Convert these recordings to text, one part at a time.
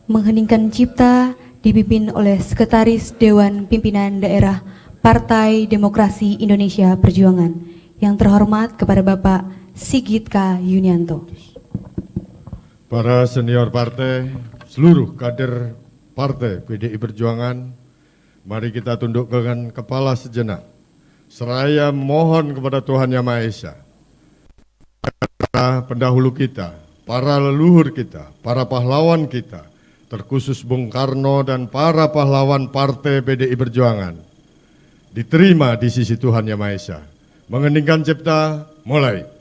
Mengheningkan cipta dipimpin oleh Sekretaris Dewan Pimpinan Daerah Partai Demokrasi Indonesia Perjuangan yang terhormat kepada Bapak Sigit K. Yunianto. Para senior partai, seluruh kader partai PDI Perjuangan, mari kita tundukkan kepala sejenak. Seraya mohon kepada Tuhan Yang Maha Esa, para pendahulu kita, para leluhur kita, para pahlawan kita, terkhusus Bung Karno dan para pahlawan partai PDI Perjuangan, diterima di sisi Tuhan Yang Maha Esa. Mengheningkan cipta, mulai.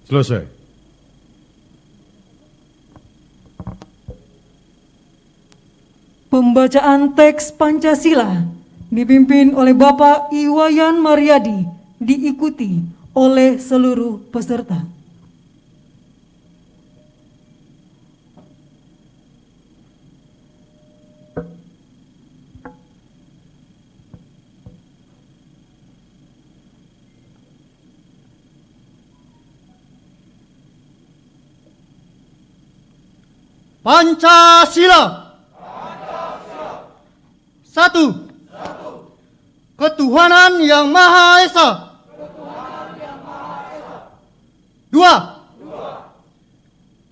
Selesai. Pembacaan teks Pancasila dipimpin oleh Bapak Iwayan Mariadi, diikuti oleh seluruh peserta. Pancasila. Satu. Ketuhanan Yang Maha Esa. Dua.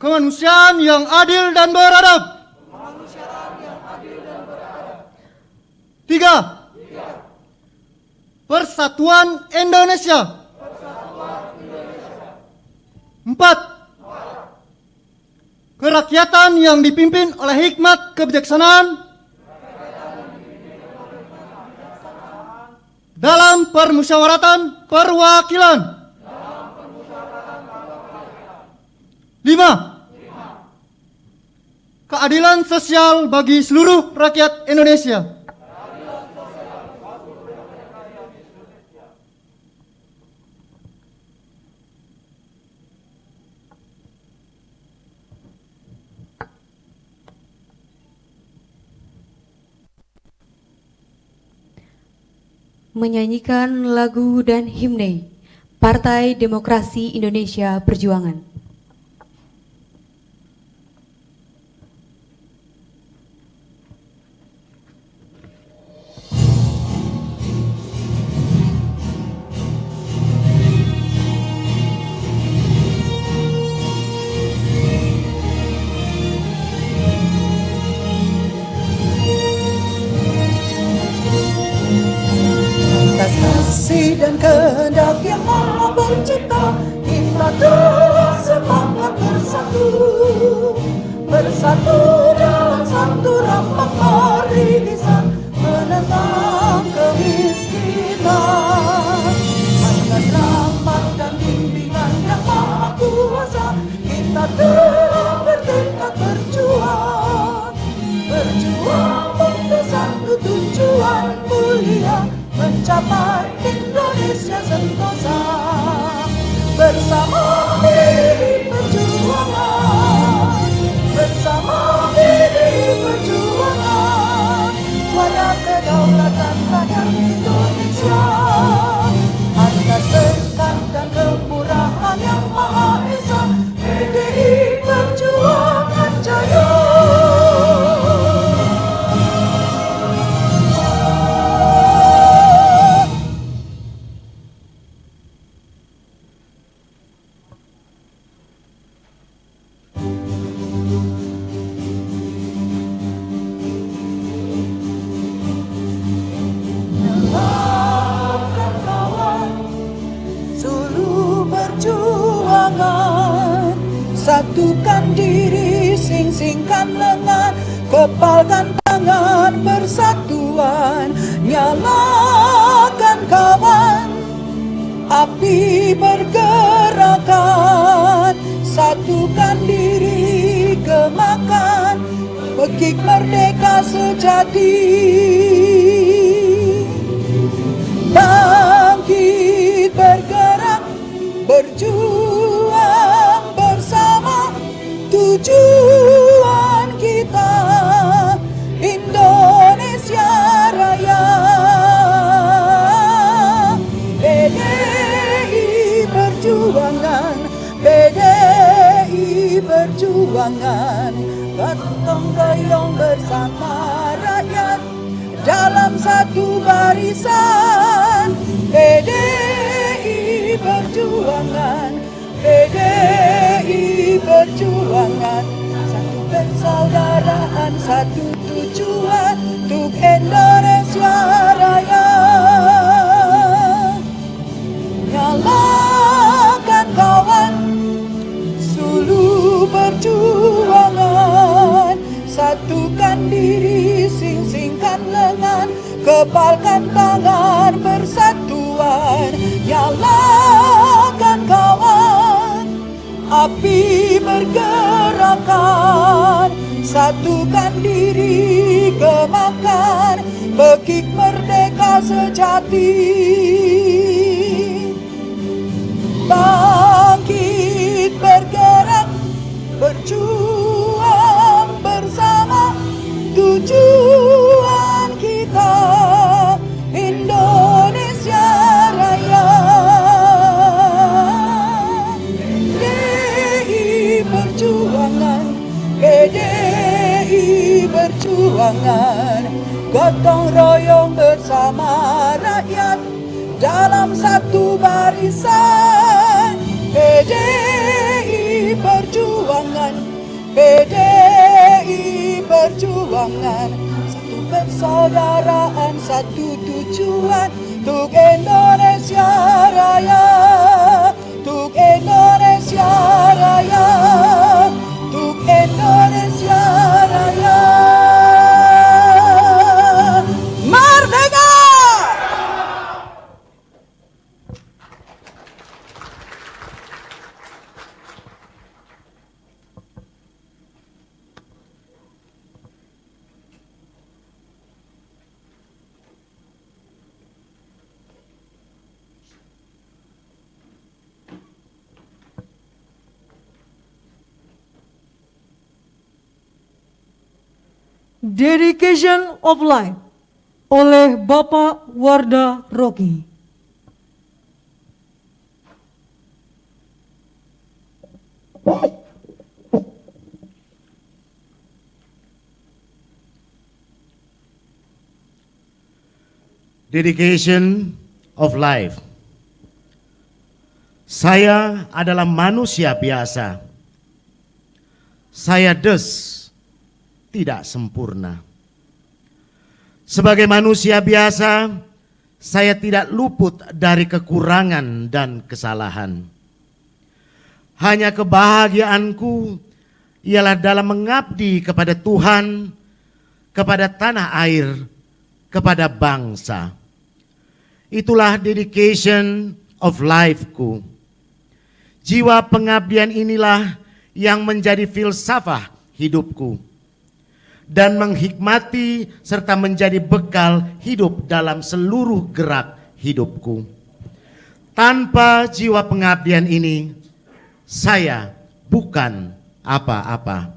Kemanusiaan yang adil dan beradab. Tiga. Persatuan Indonesia. Empat. Kerakyatan yang dipimpin oleh hikmat kebijaksanaan dalam permusyawaratan perwakilan. Lima. Keadilan sosial bagi seluruh rakyat Indonesia. Menyanyikan lagu dan himne Partai Demokrasi Indonesia Perjuangan. Kasih dan kehendak yang Maha Pencipta, kita telah sepakat bersatu, bersatu dalam satu rampak barisan menentang kemiskinan. Atas rahmat dan bimbingan yang Maha Kuasa, kita telah bertekad berjuang, berjuang untuk satu tujuan mulia, mencapai Indonesia sentosa. Bersama PDI Perjuangan, bersama PDI Perjuangan, pada kedaulatan rakyat Indonesia. Atas berkat dan kemurahan Yang Maha Esa, PDI Perjuangan jaya. Satukan diri, sing-singkan lengan, kepalkan tangan, persatuan. Nyalakan kawan, api bergerakan. Satukan diri, gemakan, pekik merdeka sejati. Bangkit bergerak, berjuang bersama, tujuan kita Indonesia Raya. PDI perjuangan, gotong royong bersama rakyat dalam satu barisan. PDI Perjuangan, PDI Perjuangan, satu persaudaraan, satu tujuan untuk Indonesia Raya. Nyalakan kawan, suluh perjuangan, satukan diri, sing-singkan lengan, kepalkan tangan persatuan. Nyalakan kawan, api bergerakan, satukan diri, gemakan, pekik merdeka sejati. Bangkit bergerak, berjuang bersama, tujuan kita Indonesia Raya. PDI Perjuangan, PDI Perjuangan, gotong royong bersama rakyat dalam satu barisan. PDI Perjuangan, PDI Perjuangan, satu persaudaraan, satu tujuan untuk Indonesia Raya, untuk Indonesia Raya, untuk Indonesia Raya. Merdeka! Dedication of Life oleh Bapak Wardah Rocky. Dedication of Life. Saya adalah manusia biasa. Saya tidak sempurna. Sebagai manusia biasa, saya tidak luput dari kekurangan dan kesalahan. Hanya kebahagiaanku ialah dalam mengabdi kepada Tuhan, kepada tanah air, kepada bangsa. Itulah dedication of life-ku. Jiwa pengabdian inilah yang menjadi filsafah hidupku dan menghikmati serta menjadi bekal hidup dalam seluruh gerak hidupku. Tanpa jiwa pengabdian ini, saya bukan apa-apa.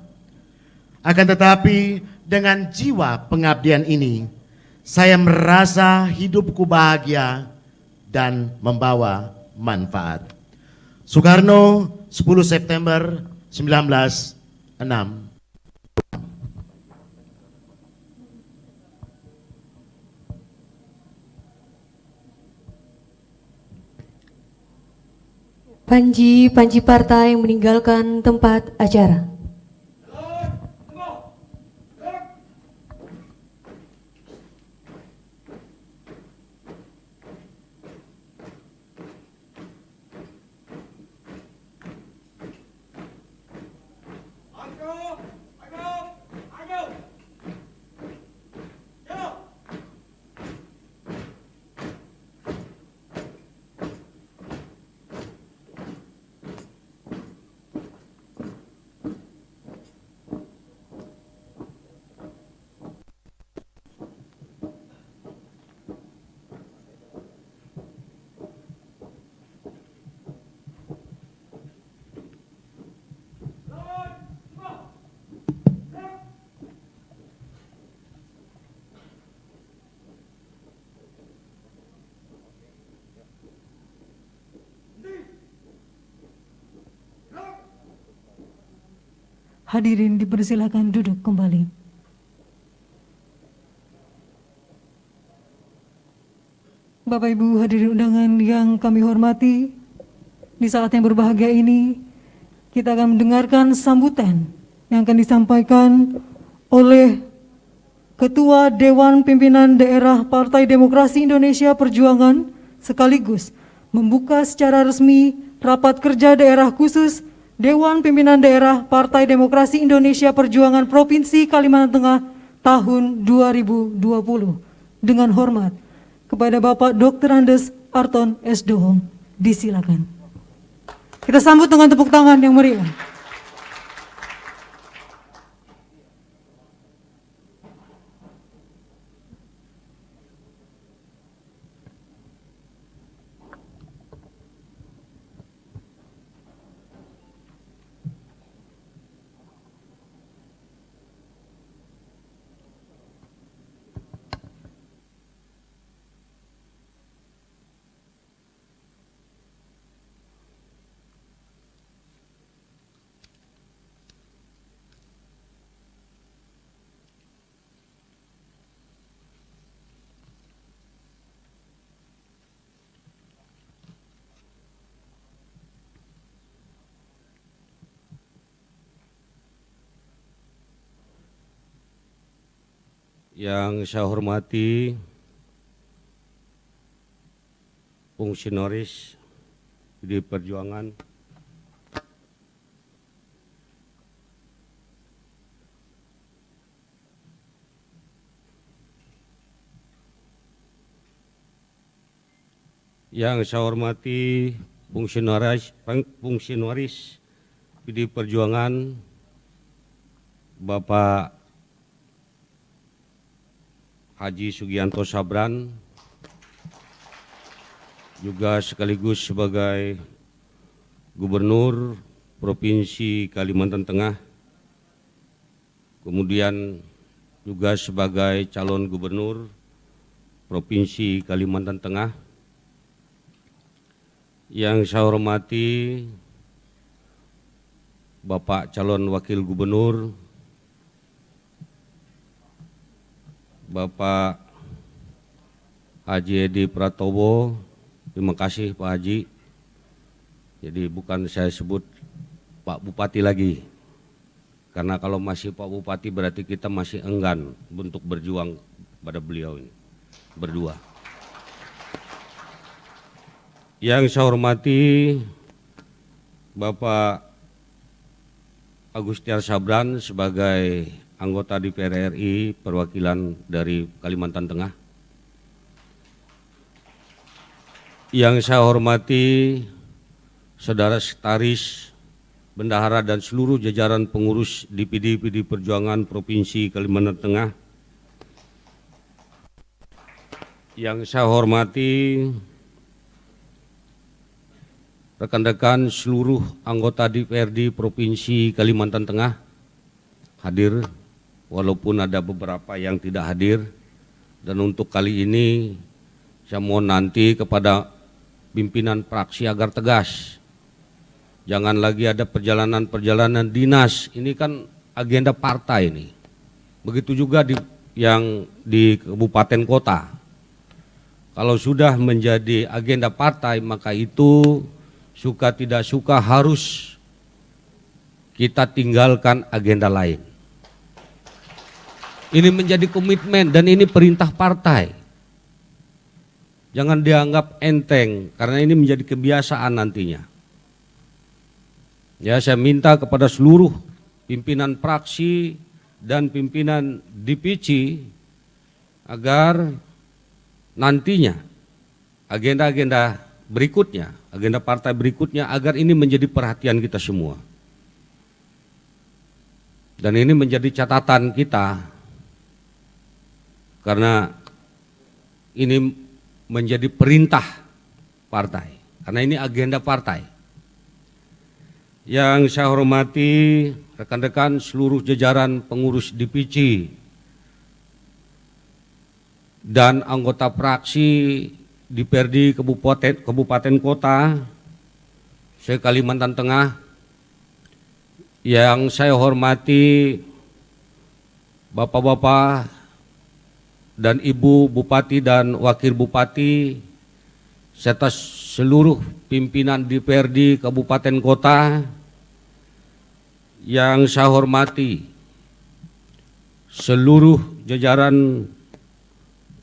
Akan tetapi dengan jiwa pengabdian ini, saya merasa hidupku bahagia dan membawa manfaat. Soekarno, 10 September 1906. Panji partai meninggalkan tempat acara. Hadirin dipersilakan duduk kembali. Bapak Ibu hadirin undangan yang kami hormati, di saat yang berbahagia ini kita akan mendengarkan sambutan yang akan disampaikan oleh Ketua Dewan Pimpinan Daerah Partai Demokrasi Indonesia Perjuangan sekaligus membuka secara resmi rapat kerja daerah khusus Dewan Pimpinan Daerah Partai Demokrasi Indonesia Perjuangan Provinsi Kalimantan Tengah tahun 2020. Dengan hormat kepada Bapak Dr. Andes Arton S. Dohong, disilakan. Kita sambut dengan tepuk tangan yang meriah. Yang saya hormati fungsionaris di Perjuangan, yang saya hormati fungsionaris di Perjuangan, Bapak Haji Sugianto Sabran, juga sekaligus sebagai Gubernur Provinsi Kalimantan Tengah, kemudian juga sebagai calon Gubernur Provinsi Kalimantan Tengah. Yang saya hormati Bapak calon Wakil Gubernur Bapak Haji Edi Pratowo. Terima kasih Pak Haji. Jadi bukan saya sebut Pak Bupati lagi, karena kalau masih Pak Bupati berarti kita masih enggan untuk berjuang pada beliau ini berdua. Yang saya hormati Bapak Agustiar Sabran sebagai anggota DPR RI perwakilan dari Kalimantan Tengah. Yang saya hormati Saudara Sekretaris Bendahara dan seluruh jajaran pengurus DPD PD Perjuangan Provinsi Kalimantan Tengah. Yang saya hormati rekan-rekan seluruh anggota DPRD Provinsi Kalimantan Tengah hadir, walaupun ada beberapa yang tidak hadir. Dan untuk kali ini saya mohon nanti kepada pimpinan fraksi agar tegas, jangan lagi ada perjalanan-perjalanan dinas. Ini kan agenda partai ini. Begitu juga yang di kabupaten kota. Kalau sudah menjadi agenda partai, maka itu suka tidak suka harus kita tinggalkan agenda lain. Ini menjadi komitmen dan ini perintah partai. Jangan dianggap enteng karena ini menjadi kebiasaan nantinya. Ya, saya minta kepada seluruh pimpinan fraksi dan pimpinan DPC agar nantinya agenda-agenda berikutnya, agenda partai berikutnya, agar ini menjadi perhatian kita semua. Dan ini menjadi catatan kita karena ini menjadi perintah partai, karena ini agenda partai. Yang saya hormati rekan-rekan seluruh jajaran pengurus DPC dan anggota fraksi DPRD kabupaten kota se Kalimantan Tengah, Yang saya hormati Bapak-bapak dan Ibu Bupati dan Wakil Bupati serta seluruh pimpinan DPRD Kabupaten Kota, yang saya hormati seluruh jajaran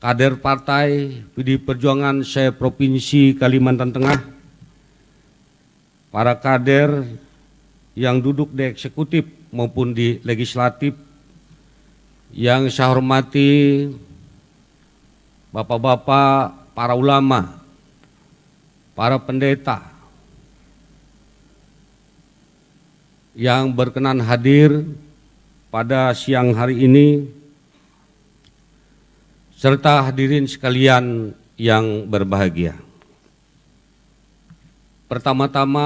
kader partai PDI Perjuangan se-Provinsi Kalimantan Tengah, para kader yang duduk di eksekutif maupun di legislatif, yang saya hormati bapak-bapak, para ulama, para pendeta yang berkenan hadir pada siang hari ini, serta hadirin sekalian yang berbahagia. Pertama-tama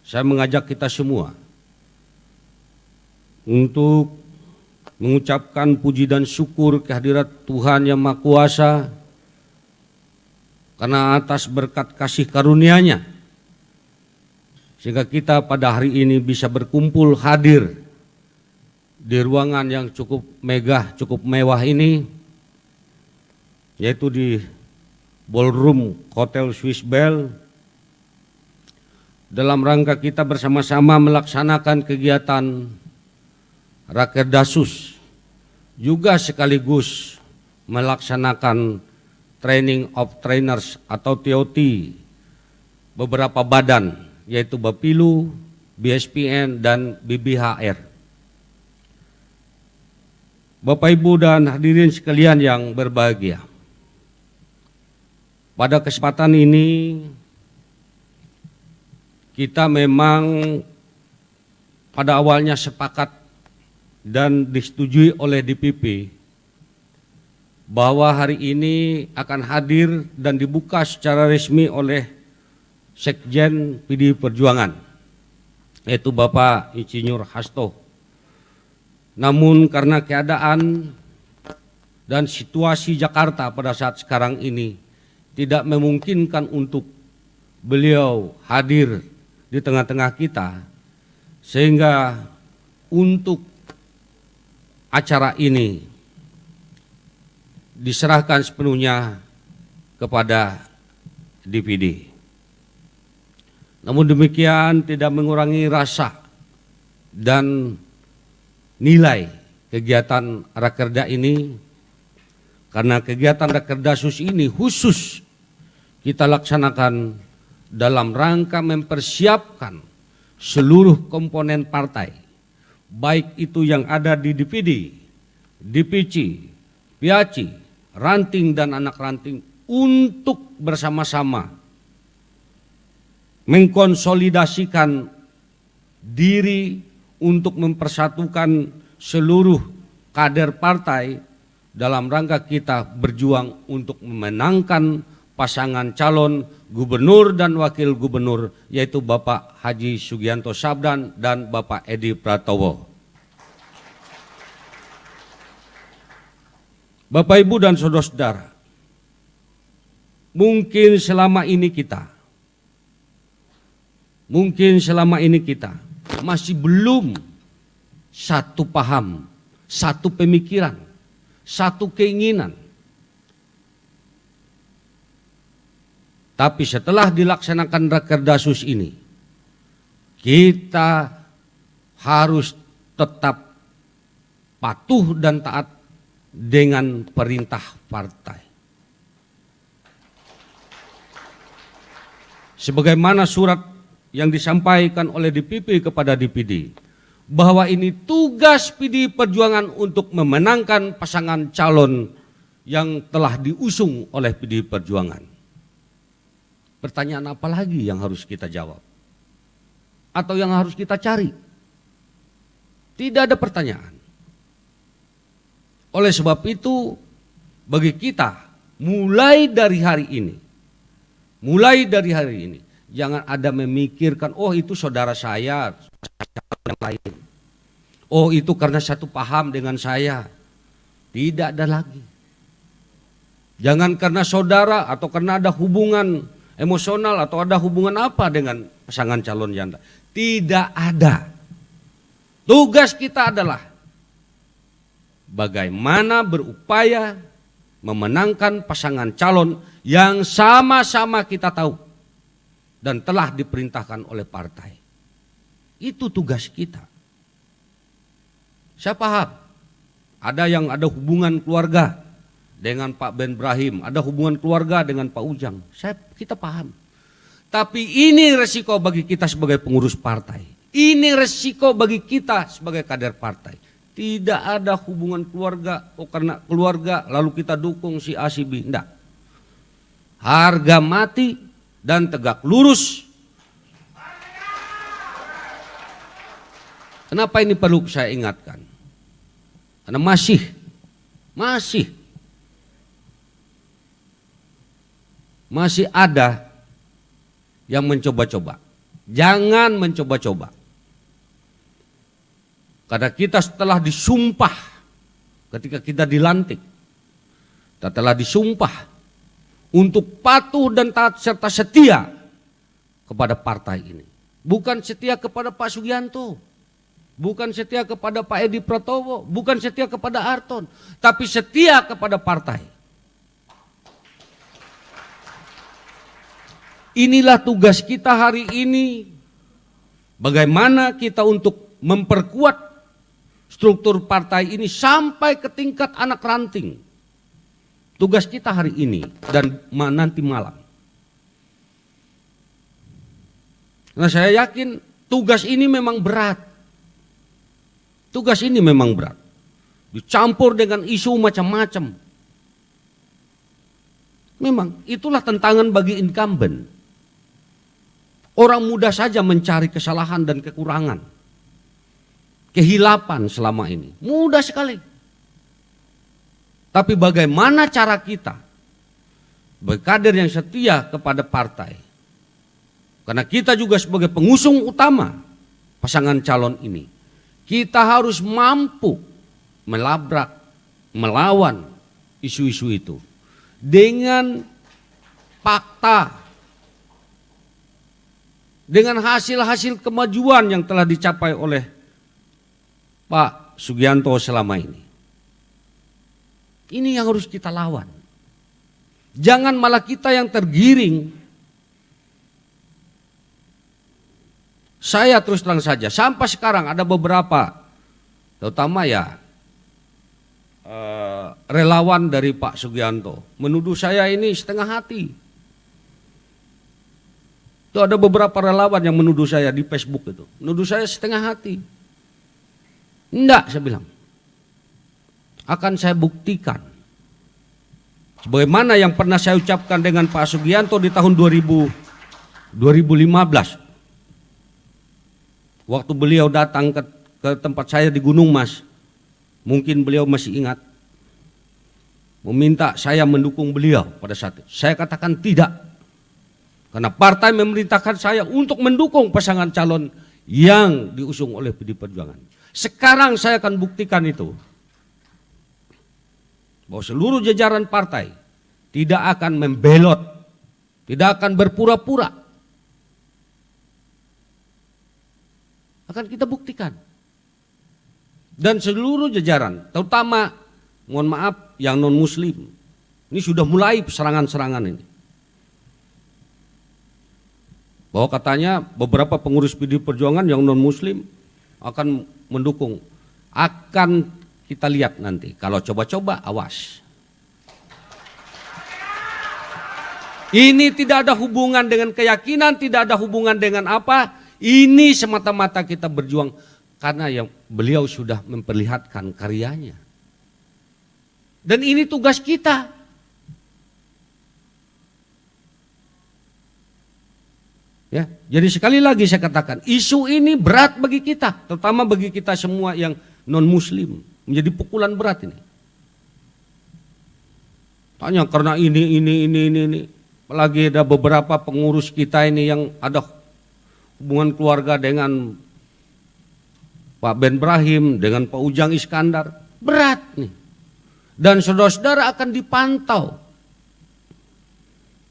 saya mengajak kita semua untuk mengucapkan puji dan syukur kehadirat Tuhan Yang Maha Kuasa karena atas berkat kasih karunia-Nya sehingga kita pada hari ini bisa berkumpul hadir di ruangan yang cukup megah, cukup mewah ini, yaitu di Ballroom Hotel Swiss Bell, dalam rangka kita bersama-sama melaksanakan kegiatan Rakerdasus, juga sekaligus melaksanakan Training of Trainers atau TOT beberapa badan, yaitu Bapilu, BSPN, dan BBHR. Bapak, Ibu, dan hadirin sekalian yang berbahagia, pada kesempatan ini kita memang pada awalnya sepakat dan disetujui oleh DPP bahwa hari ini akan hadir dan dibuka secara resmi oleh Sekjen PDI Perjuangan, yaitu Bapak Insinyur Hasto. Namun karena keadaan dan situasi Jakarta pada saat sekarang ini tidak memungkinkan untuk beliau hadir di tengah-tengah kita, sehingga untuk acara ini diserahkan sepenuhnya kepada DPD. Namun demikian tidak mengurangi rasa dan nilai kegiatan Rakerda ini, karena kegiatan Rakerdasus ini khusus kita laksanakan dalam rangka mempersiapkan seluruh komponen partai, baik itu yang ada di DPD, DPC, PAC, ranting dan anak ranting, untuk bersama-sama mengkonsolidasikan diri untuk mempersatukan seluruh kader partai dalam rangka kita berjuang untuk memenangkan pasangan calon gubernur dan wakil gubernur, yaitu Bapak Haji Sugianto Sabdan dan Bapak Edi Pratowo. Bapak, Ibu, dan saudara-saudara, mungkin selama ini kita masih belum satu paham, satu pemikiran, satu keinginan. Tapi setelah dilaksanakan Rakerdasus ini, kita harus tetap patuh dan taat dengan perintah partai. Sebagaimana surat yang disampaikan oleh DPP kepada DPD, bahwa ini tugas PDI Perjuangan untuk memenangkan pasangan calon yang telah diusung oleh PDI Perjuangan. Pertanyaan apa lagi yang harus kita jawab? Atau yang harus kita cari? Tidak ada pertanyaan. Oleh sebab itu, bagi kita, mulai dari hari ini, jangan ada memikirkan, oh itu saudara saya, yang lain. Oh itu karena satu paham dengan saya. Tidak ada lagi. Jangan karena saudara atau karena ada hubungan emosional atau ada hubungan apa dengan pasangan calon janda. Tidak ada. Tugas kita adalah bagaimana berupaya memenangkan pasangan calon yang sama-sama kita tahu dan telah diperintahkan oleh partai. Itu tugas kita. Saya paham, ada yang ada hubungan keluarga dengan Pak Ben Brahim, ada hubungan keluarga dengan Pak Ujang. Kita paham. Tapi ini resiko bagi kita sebagai pengurus partai. Ini resiko bagi kita sebagai kader partai. Tidak ada hubungan keluarga, karena keluarga lalu kita dukung si A si B. Tidak. Harga mati dan tegak lurus. Kenapa ini perlu saya ingatkan? Karena masih ada yang mencoba-coba. Jangan mencoba-coba. Karena kita setelah disumpah, ketika kita dilantik, kita telah disumpah untuk patuh dan taat serta setia kepada partai ini. Bukan setia kepada Pak Sugianto, bukan setia kepada Pak Edi Pratowo, bukan setia kepada Arton, tapi setia kepada partai. Inilah tugas kita hari ini. Bagaimana kita untuk memperkuat struktur partai ini sampai ke tingkat anak ranting. Tugas kita hari ini dan nanti malam. Nah, saya yakin tugas ini memang berat. Tugas ini memang berat. Dicampur dengan isu macam-macam. Memang itulah tantangan bagi incumbent. Orang mudah saja mencari kesalahan dan kekurangan, kehilapan selama ini. Mudah sekali. Tapi bagaimana cara kita sebagai kader yang setia kepada partai? Karena kita juga sebagai pengusung utama pasangan calon ini, kita harus mampu melabrak, melawan isu-isu itu dengan fakta, dengan hasil-hasil kemajuan yang telah dicapai oleh Pak Sugianto selama ini. Ini yang harus kita lawan. Jangan malah kita yang tergiring. Saya terus terang saja, sampai sekarang ada beberapa, terutama ya relawan dari Pak Sugianto, menuduh saya ini setengah hati. Itu ada beberapa relawan yang menuduh saya di Facebook itu, menuduh saya setengah hati. Enggak, saya bilang. Akan saya buktikan. Sebagaimana yang pernah saya ucapkan dengan Pak Sugianto di tahun 2015. Waktu beliau datang ke tempat saya di Gunung Mas. Mungkin beliau masih ingat. Meminta saya mendukung beliau pada saat itu. Saya katakan tidak. Karena partai memerintahkan saya untuk mendukung pasangan calon yang diusung oleh PDI Perjuangan. Sekarang saya akan buktikan itu. Bahwa seluruh jajaran partai tidak akan membelot, tidak akan berpura-pura. Akan kita buktikan. Dan seluruh jajaran, terutama mohon maaf yang non-muslim, ini sudah mulai serangan-serangan ini. Bahwa katanya beberapa pengurus PDI Perjuangan yang non-muslim akan mendukung. Akan kita lihat nanti, kalau coba-coba awas. Ini tidak ada hubungan dengan keyakinan, tidak ada hubungan dengan apa. Ini semata-mata kita berjuang karena yang beliau sudah memperlihatkan karyanya. Dan ini tugas kita. Ya, jadi sekali lagi saya katakan, isu ini berat bagi kita, terutama bagi kita semua yang non-muslim, menjadi pukulan berat ini. Tanya karena ini. Apalagi ada beberapa pengurus kita ini yang ada hubungan keluarga dengan Pak Ben Brahim, dengan Pak Ujang Iskandar, berat nih. Dan saudara-saudara akan dipantau,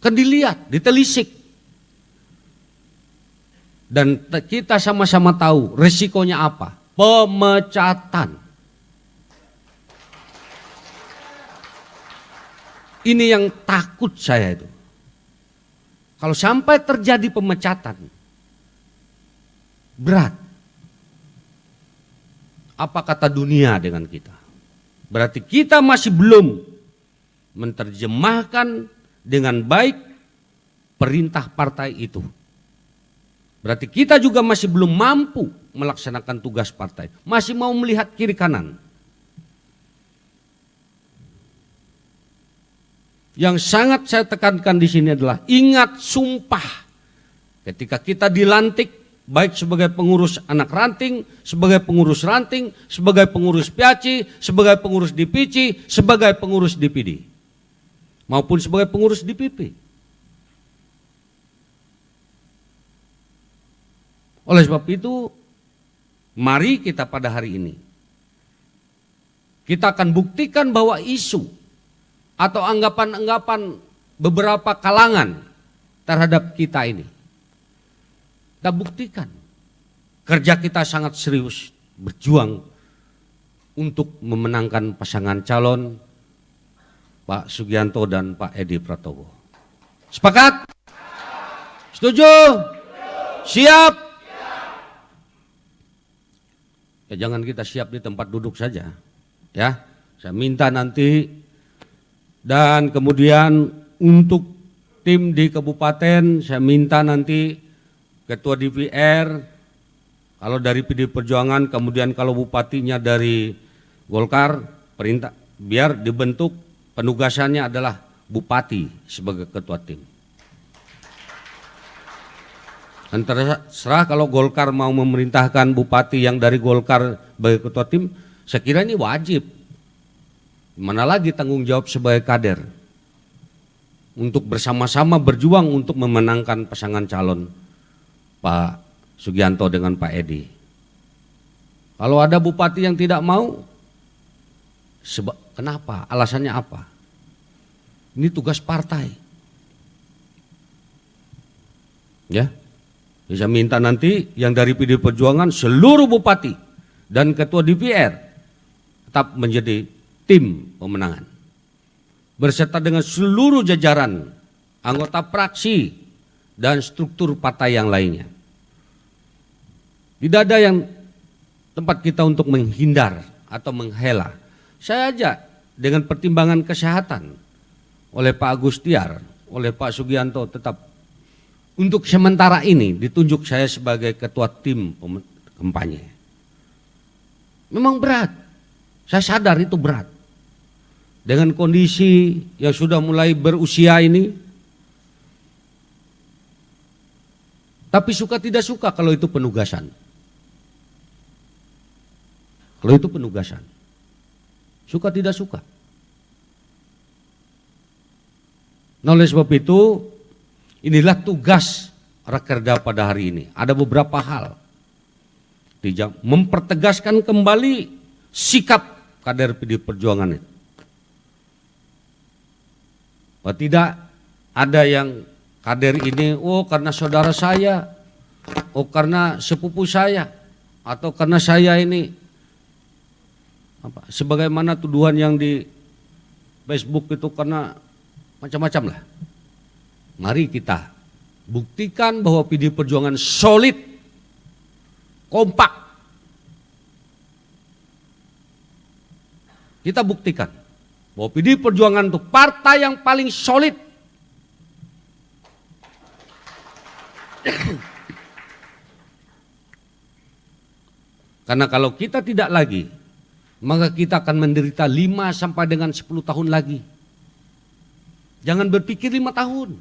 akan dilihat, ditelisik. Dan kita sama-sama tahu resikonya apa. pemecatan. Ini yang takut saya itu. Kalau sampai terjadi pemecatan, berat. Apa kata dunia dengan kita? Berarti kita masih belum menerjemahkan dengan baik perintah partai itu. Berarti kita juga masih belum mampu melaksanakan tugas partai. Masih mau melihat kiri kanan. Yang sangat saya tekankan di sini adalah ingat sumpah. Ketika kita dilantik baik sebagai pengurus anak ranting, sebagai pengurus ranting, sebagai pengurus PACI, sebagai pengurus DPC, sebagai pengurus DPD, maupun sebagai pengurus DPP. Oleh sebab itu, mari kita pada hari ini, kita akan buktikan bahwa isu atau anggapan-anggapan beberapa kalangan terhadap kita ini, kita buktikan kerja kita sangat serius berjuang untuk memenangkan pasangan calon Pak Sugianto dan Pak Edi Pratowo. Sepakat? Setuju? Siap? Ya jangan kita siap di tempat duduk saja. Ya, saya minta nanti dan kemudian untuk tim di kabupaten saya minta nanti Ketua DPR, kalau dari PD Perjuangan, kemudian kalau bupatinya dari Golkar, perintah biar dibentuk penugasannya adalah bupati sebagai ketua tim. Antara serah kalau Golkar mau memerintahkan bupati yang dari Golkar sebagai ketua tim, saya kira ini wajib. Mana lagi tanggung jawab sebagai kader untuk bersama-sama berjuang untuk memenangkan pasangan calon Pak Sugianto dengan Pak Edi. Kalau ada bupati yang tidak mau, kenapa? Alasannya apa? Ini tugas partai. Ya, bisa minta nanti yang dari PD Perjuangan seluruh bupati dan ketua DPR tetap menjadi tim pemenangan berserta dengan seluruh jajaran anggota fraksi dan struktur partai yang lainnya. Tidak ada yang tempat kita untuk menghindar atau menghela. Saya ajak dengan pertimbangan kesehatan oleh Pak Agustiar, oleh Pak Sugianto tetap untuk sementara ini ditunjuk saya sebagai ketua tim kampanye. Memang berat, saya sadar itu berat. Dengan kondisi yang sudah mulai berusia ini, tapi suka tidak suka kalau itu penugasan. Kalau itu penugasan, suka tidak suka. Nah, oleh sebab itu, inilah tugas Rakerda pada hari ini. Ada beberapa hal. Mempertegaskan kembali sikap kader PD Perjuangan itu. Bahwa tidak ada yang kader ini, oh karena saudara saya, oh karena sepupu saya, atau karena saya ini, sebagaimana tuduhan yang di Facebook itu karena macam-macam lah. Mari kita buktikan bahwa PD Perjuangan solid, kompak. Kita buktikan bahwa PD Perjuangan itu partai yang paling solid. Karena kalau kita tidak lagi, maka kita akan menderita 5 sampai dengan 10 tahun lagi. Jangan berpikir 5 tahun.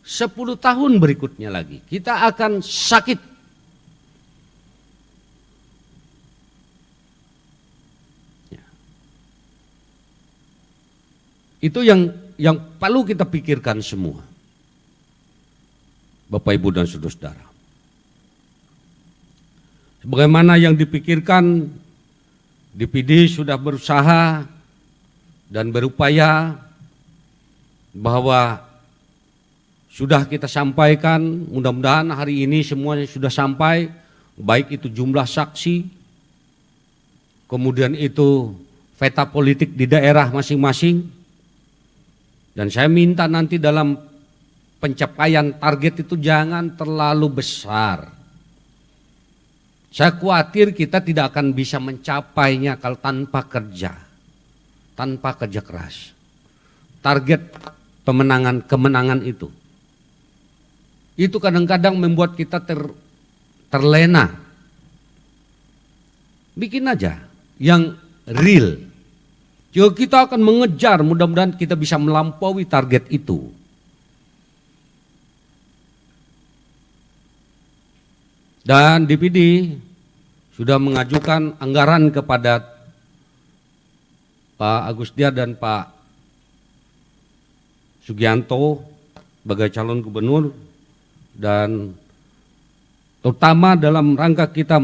10 tahun berikutnya lagi. Kita akan sakit. Ya. Itu yang perlu kita pikirkan semua. Bapak, Ibu, dan saudara-saudara. Sebagaimana yang dipikirkan, DPD sudah berusaha dan berupaya bahwa sudah kita sampaikan, mudah-mudahan hari ini semuanya sudah sampai, baik itu jumlah saksi kemudian itu peta politik di daerah masing-masing, dan saya minta nanti dalam pencapaian target itu jangan terlalu besar. Saya khawatir kita tidak akan bisa mencapainya kalau tanpa kerja keras. Target kemenangan itu kadang-kadang membuat kita terlena. Bikin aja yang real. Jika kita akan mengejar, mudah-mudahan kita bisa melampaui target itu. Dan DPD sudah mengajukan anggaran kepada Pak Agustia dan Pak Sugianto sebagai calon gubernur, dan terutama dalam rangka kita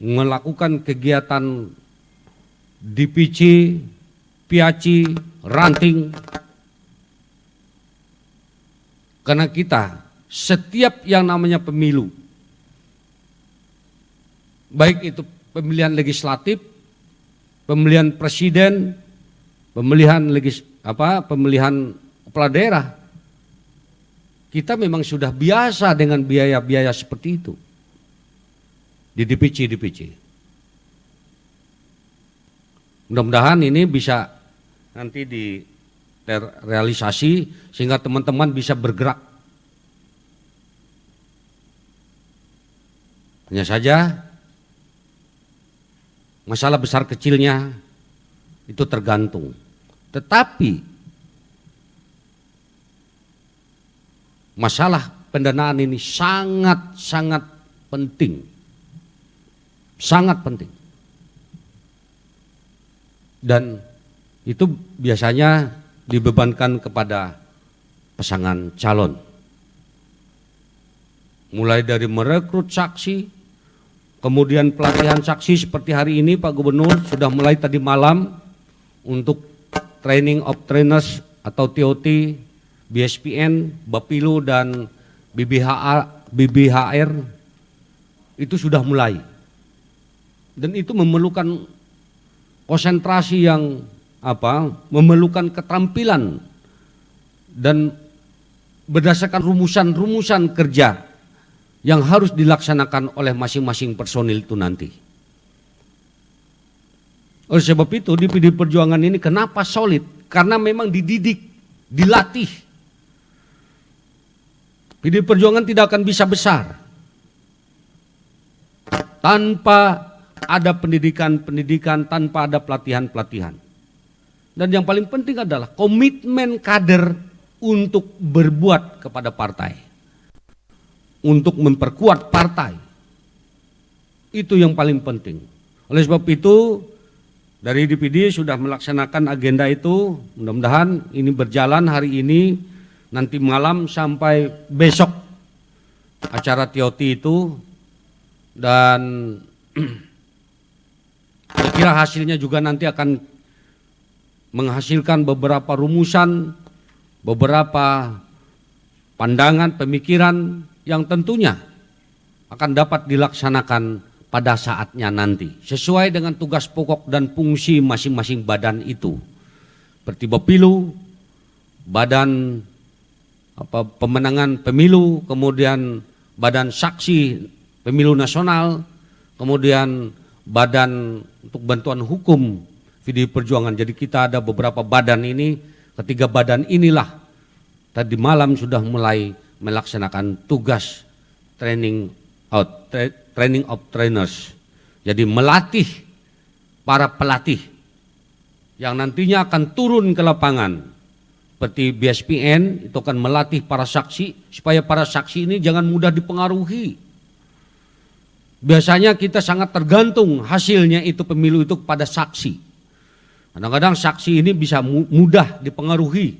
melakukan kegiatan DPC, PAC, ranting, karena kita setiap yang namanya pemilu, baik itu pemilihan legislatif, pemilihan presiden, pemilihan kepala daerah, kita memang sudah biasa dengan biaya-biaya seperti itu di DPC. Mudah-mudahan ini bisa nanti direalisasi sehingga teman-teman bisa bergerak. Hanya saja masalah besar kecilnya itu tergantung. Tetapi masalah pendanaan ini sangat penting. Sangat penting. Dan itu biasanya dibebankan kepada pasangan calon. Mulai dari merekrut saksi, kemudian pelatihan saksi seperti hari ini Pak Gubernur sudah mulai tadi malam untuk training of trainers atau TOT, BSPN, Bapilu dan BBHR itu sudah mulai. Dan itu memerlukan konsentrasi yang memerlukan keterampilan dan berdasarkan rumusan kerja yang harus dilaksanakan oleh masing-masing personil itu nanti. Oleh sebab itu di PD Perjuangan ini kenapa solid? Karena memang dididik, dilatih. PD Perjuangan tidak akan bisa besar tanpa ada pendidikan, tanpa ada pelatihan. Dan yang paling penting adalah komitmen kader untuk berbuat kepada partai, untuk memperkuat partai. Itu yang paling penting. Oleh sebab itu dari DPD sudah melaksanakan agenda itu, mudah-mudahan ini berjalan hari ini, nanti malam sampai besok acara TOT itu, dan saya kira hasilnya juga nanti akan menghasilkan beberapa rumusan, beberapa pandangan, pemikiran yang tentunya akan dapat dilaksanakan pada saatnya nanti sesuai dengan tugas pokok dan fungsi masing-masing badan itu, seperti Bapilu, Badan Pemenangan Pemilu, kemudian Badan Saksi Pemilu Nasional, kemudian Badan untuk Bantuan Hukum PD Perjuangan. Jadi kita ada beberapa badan ini, ketiga badan inilah tadi malam sudah mulai melaksanakan tugas training of trainers. Jadi melatih para pelatih yang nantinya akan turun ke lapangan. Seperti BSPN itu akan melatih para saksi supaya para saksi ini jangan mudah dipengaruhi. Biasanya kita sangat tergantung hasilnya itu pemilu itu kepada saksi. Kadang-kadang saksi ini bisa mudah dipengaruhi.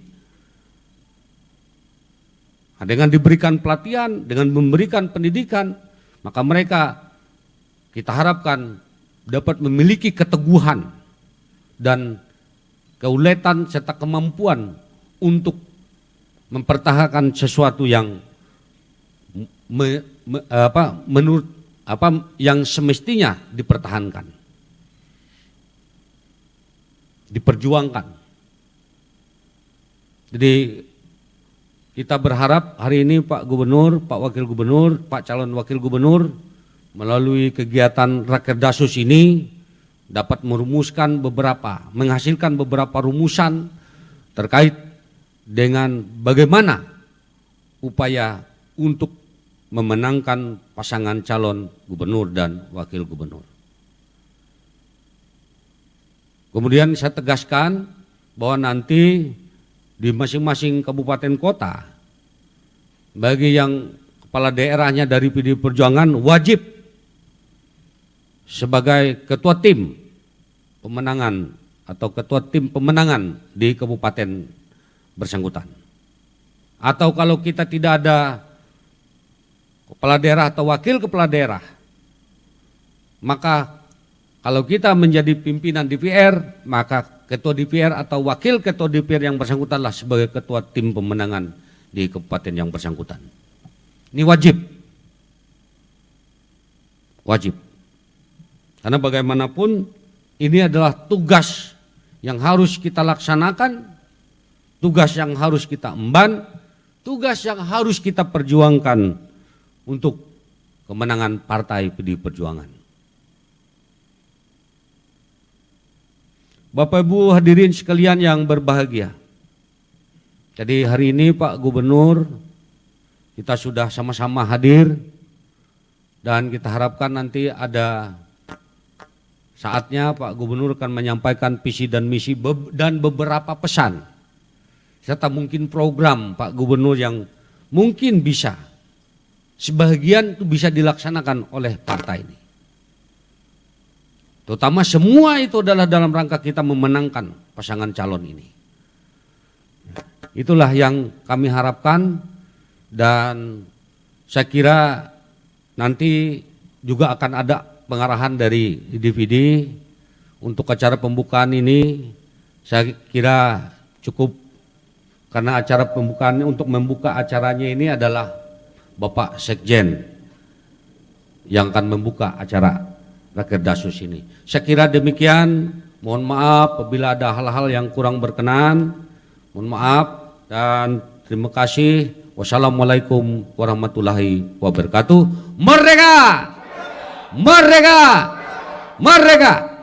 Nah, dengan diberikan pelatihan, dengan memberikan pendidikan, maka mereka kita harapkan dapat memiliki keteguhan dan keuletan serta kemampuan untuk mempertahankan sesuatu yang menurut yang semestinya dipertahankan. diperjuangkan. Jadi kita berharap hari ini Pak Gubernur, Pak Wakil Gubernur, Pak Calon Wakil Gubernur melalui kegiatan Rakerdasus ini dapat menghasilkan beberapa rumusan terkait dengan bagaimana upaya untuk memenangkan pasangan calon gubernur dan wakil gubernur. Kemudian saya tegaskan bahwa nanti di masing-masing kabupaten kota bagi yang kepala daerahnya dari PDI Perjuangan wajib sebagai ketua tim pemenangan atau ketua tim pemenangan di kabupaten bersangkutan. Atau kalau kita tidak ada kepala daerah atau wakil kepala daerah, maka kalau kita menjadi pimpinan DPR, maka ketua DPR atau wakil ketua DPR yang bersangkutanlah sebagai ketua tim pemenangan di kabupaten yang bersangkutan. Ini wajib. Wajib. Karena bagaimanapun ini adalah tugas yang harus kita laksanakan, tugas yang harus kita emban, tugas yang harus kita perjuangkan untuk kemenangan Partai PDI Perjuangan. Bapak Ibu hadirin sekalian yang berbahagia. Jadi hari ini Pak Gubernur kita sudah sama-sama hadir dan kita harapkan nanti ada saatnya Pak Gubernur akan menyampaikan visi dan misi dan beberapa pesan serta mungkin program Pak Gubernur yang mungkin bisa sebagian itu bisa dilaksanakan oleh partai ini. Terutama semua itu adalah dalam rangka kita memenangkan pasangan calon ini. Itulah yang kami harapkan dan saya kira nanti juga akan ada pengarahan dari DVD untuk acara pembukaan ini. Saya kira cukup karena acara pembukaan untuk membuka acaranya ini adalah Bapak Sekjen yang akan membuka acara Rakerdasus ini. Saya kira demikian, mohon maaf apabila ada hal-hal yang kurang berkenan, mohon maaf dan terima kasih. Wassalamualaikum warahmatullahi wabarakatuh. Merdeka! Merdeka! Merdeka!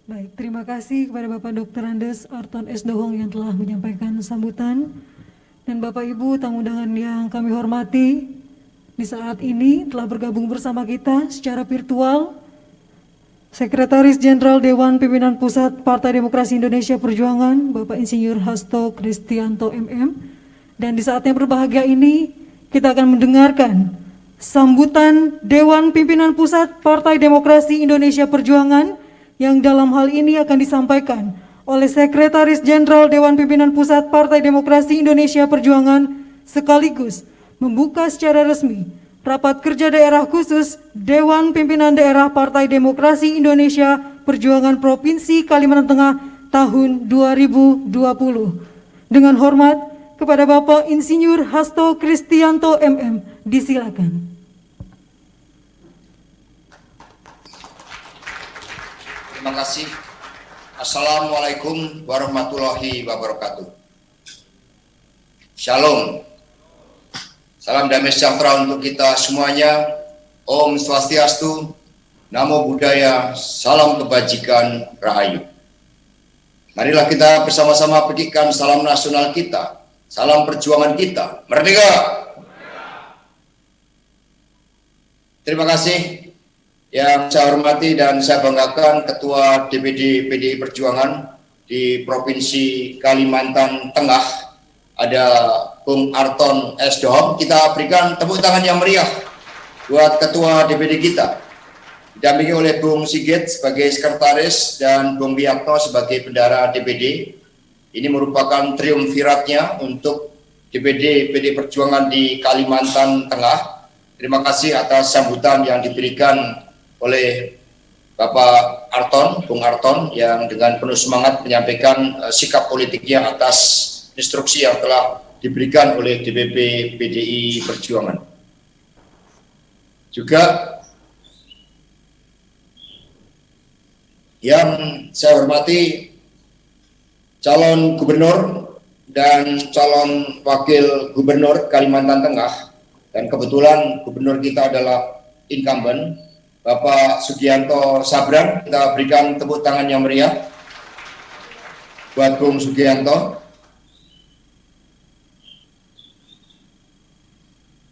Baik, terima kasih kepada Bapak Dr. Andes Arton S. Dohong yang telah menyampaikan sambutan. Dan Bapak Ibu tamu undangan yang kami hormati, di saat ini telah bergabung bersama kita secara virtual Sekretaris Jenderal Dewan Pimpinan Pusat Partai Demokrasi Indonesia Perjuangan, Bapak Insinyur Hasto Kristianto MM. Dan di saat yang berbahagia ini, kita akan mendengarkan sambutan Dewan Pimpinan Pusat Partai Demokrasi Indonesia Perjuangan yang dalam hal ini akan disampaikan oleh Sekretaris Jenderal Dewan Pimpinan Pusat Partai Demokrasi Indonesia Perjuangan sekaligus membuka secara resmi Rapat Kerja Daerah Khusus Dewan Pimpinan Daerah Partai Demokrasi Indonesia Perjuangan Provinsi Kalimantan Tengah tahun 2020. Dengan hormat kepada Bapak Insinyur Hasto Kristianto MM, disilakan. Terima kasih. Assalamualaikum warahmatullahi wabarakatuh. Shalom. Salam damai sejahtera untuk kita semuanya. Om Swastiastu, Namo Buddhaya, salam kebajikan, rahayu. Marilah kita bersama-sama petikkan salam nasional kita, salam perjuangan kita. Merdeka! Terima kasih. Yang saya hormati dan saya banggakan Ketua DPD PDI Perjuangan di Provinsi Kalimantan Tengah, ada Bung Arton S. Dohong. Kita berikan tepuk tangan yang meriah buat Ketua DPD kita, didampingi oleh Bung Sigit sebagai sekretaris dan Bung Biakno sebagai bendahara DPD. Ini merupakan triumviratnya untuk DPD PDI Perjuangan di Kalimantan Tengah. Terima kasih atas sambutan yang diberikan oleh Bapak Arton, Bung Arton, yang dengan penuh semangat menyampaikan sikap politiknya atas instruksi yang telah diberikan oleh DPP PDI Perjuangan. Juga yang saya hormati calon gubernur dan calon wakil gubernur Kalimantan Tengah, dan kebetulan gubernur kita adalah incumbent, Bapak Sugianto Sabran. Kita berikan tepuk tangan yang meriah buat Bung Sugianto.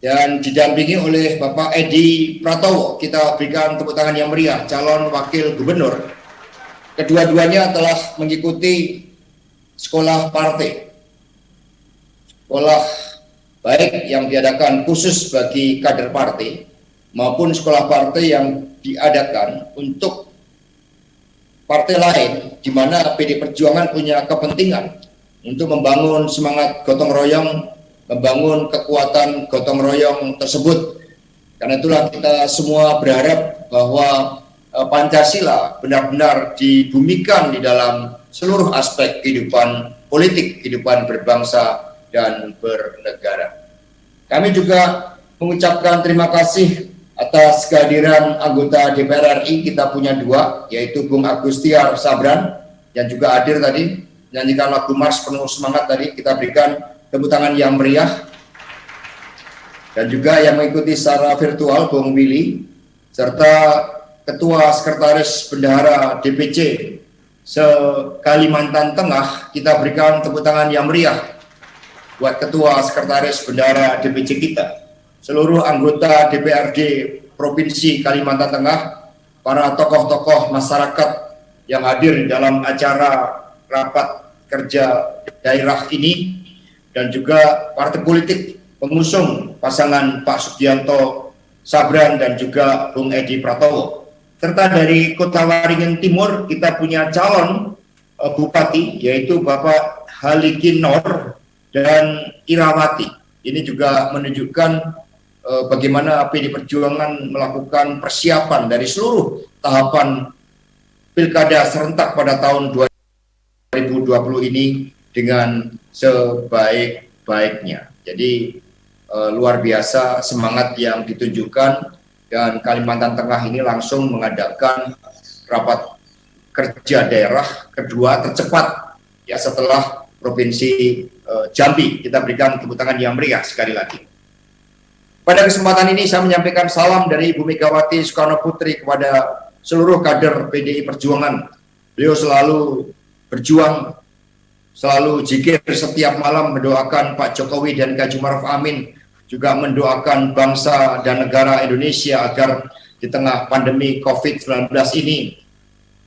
Dan didampingi oleh Bapak Edi Pratowo. Kita berikan tepuk tangan yang meriah, calon wakil gubernur. Kedua-duanya telah mengikuti sekolah partai, sekolah baik yang diadakan khusus bagi kader partai maupun sekolah partai yang diadakan untuk partai lain, di mana PD Perjuangan punya kepentingan untuk membangun semangat gotong royong, membangun kekuatan gotong royong tersebut. Karena itulah kita semua berharap bahwa Pancasila benar-benar dibumikan di dalam seluruh aspek kehidupan politik, kehidupan berbangsa dan bernegara. Kami juga mengucapkan terima kasih atas kehadiran anggota DPR RI. Kita punya dua, yaitu Bung Agustiar Sabran yang juga hadir tadi, menyanyikan lagu Mars penuh semangat tadi. Kita berikan tepuk tangan yang meriah. Dan juga yang mengikuti secara virtual Bung Willy, serta Ketua Sekretaris Bendahara DPC se-Kalimantan Tengah. Kita berikan tepuk tangan yang meriah buat Ketua Sekretaris Bendahara DPC kita, seluruh anggota DPRD Provinsi Kalimantan Tengah, para tokoh-tokoh masyarakat yang hadir dalam acara rapat kerja daerah ini, dan juga partai politik pengusung pasangan Pak Sugianto Sabran dan juga Bung Edi Pratowo. Serta dari Kota Waringin Timur kita punya calon bupati, yaitu Bapak Halikin Nor dan Irawati. Ini juga menunjukkan bagaimana PD Perjuangan melakukan persiapan dari seluruh tahapan pilkada serentak pada tahun 2020 ini dengan sebaik-baiknya. Jadi luar biasa semangat yang ditunjukkan, dan Kalimantan Tengah ini langsung mengadakan rapat kerja daerah kedua tercepat ya setelah Provinsi Jambi. Kita berikan tepuk tangan yang meriah sekali lagi. Pada kesempatan ini saya menyampaikan salam dari Ibu Megawati Soekarno Putri kepada seluruh kader PDI Perjuangan. Beliau selalu berjuang, selalu zikir setiap malam mendoakan Pak Jokowi dan Haji Maruf Amin, juga mendoakan bangsa dan negara Indonesia agar di tengah pandemi COVID-19 ini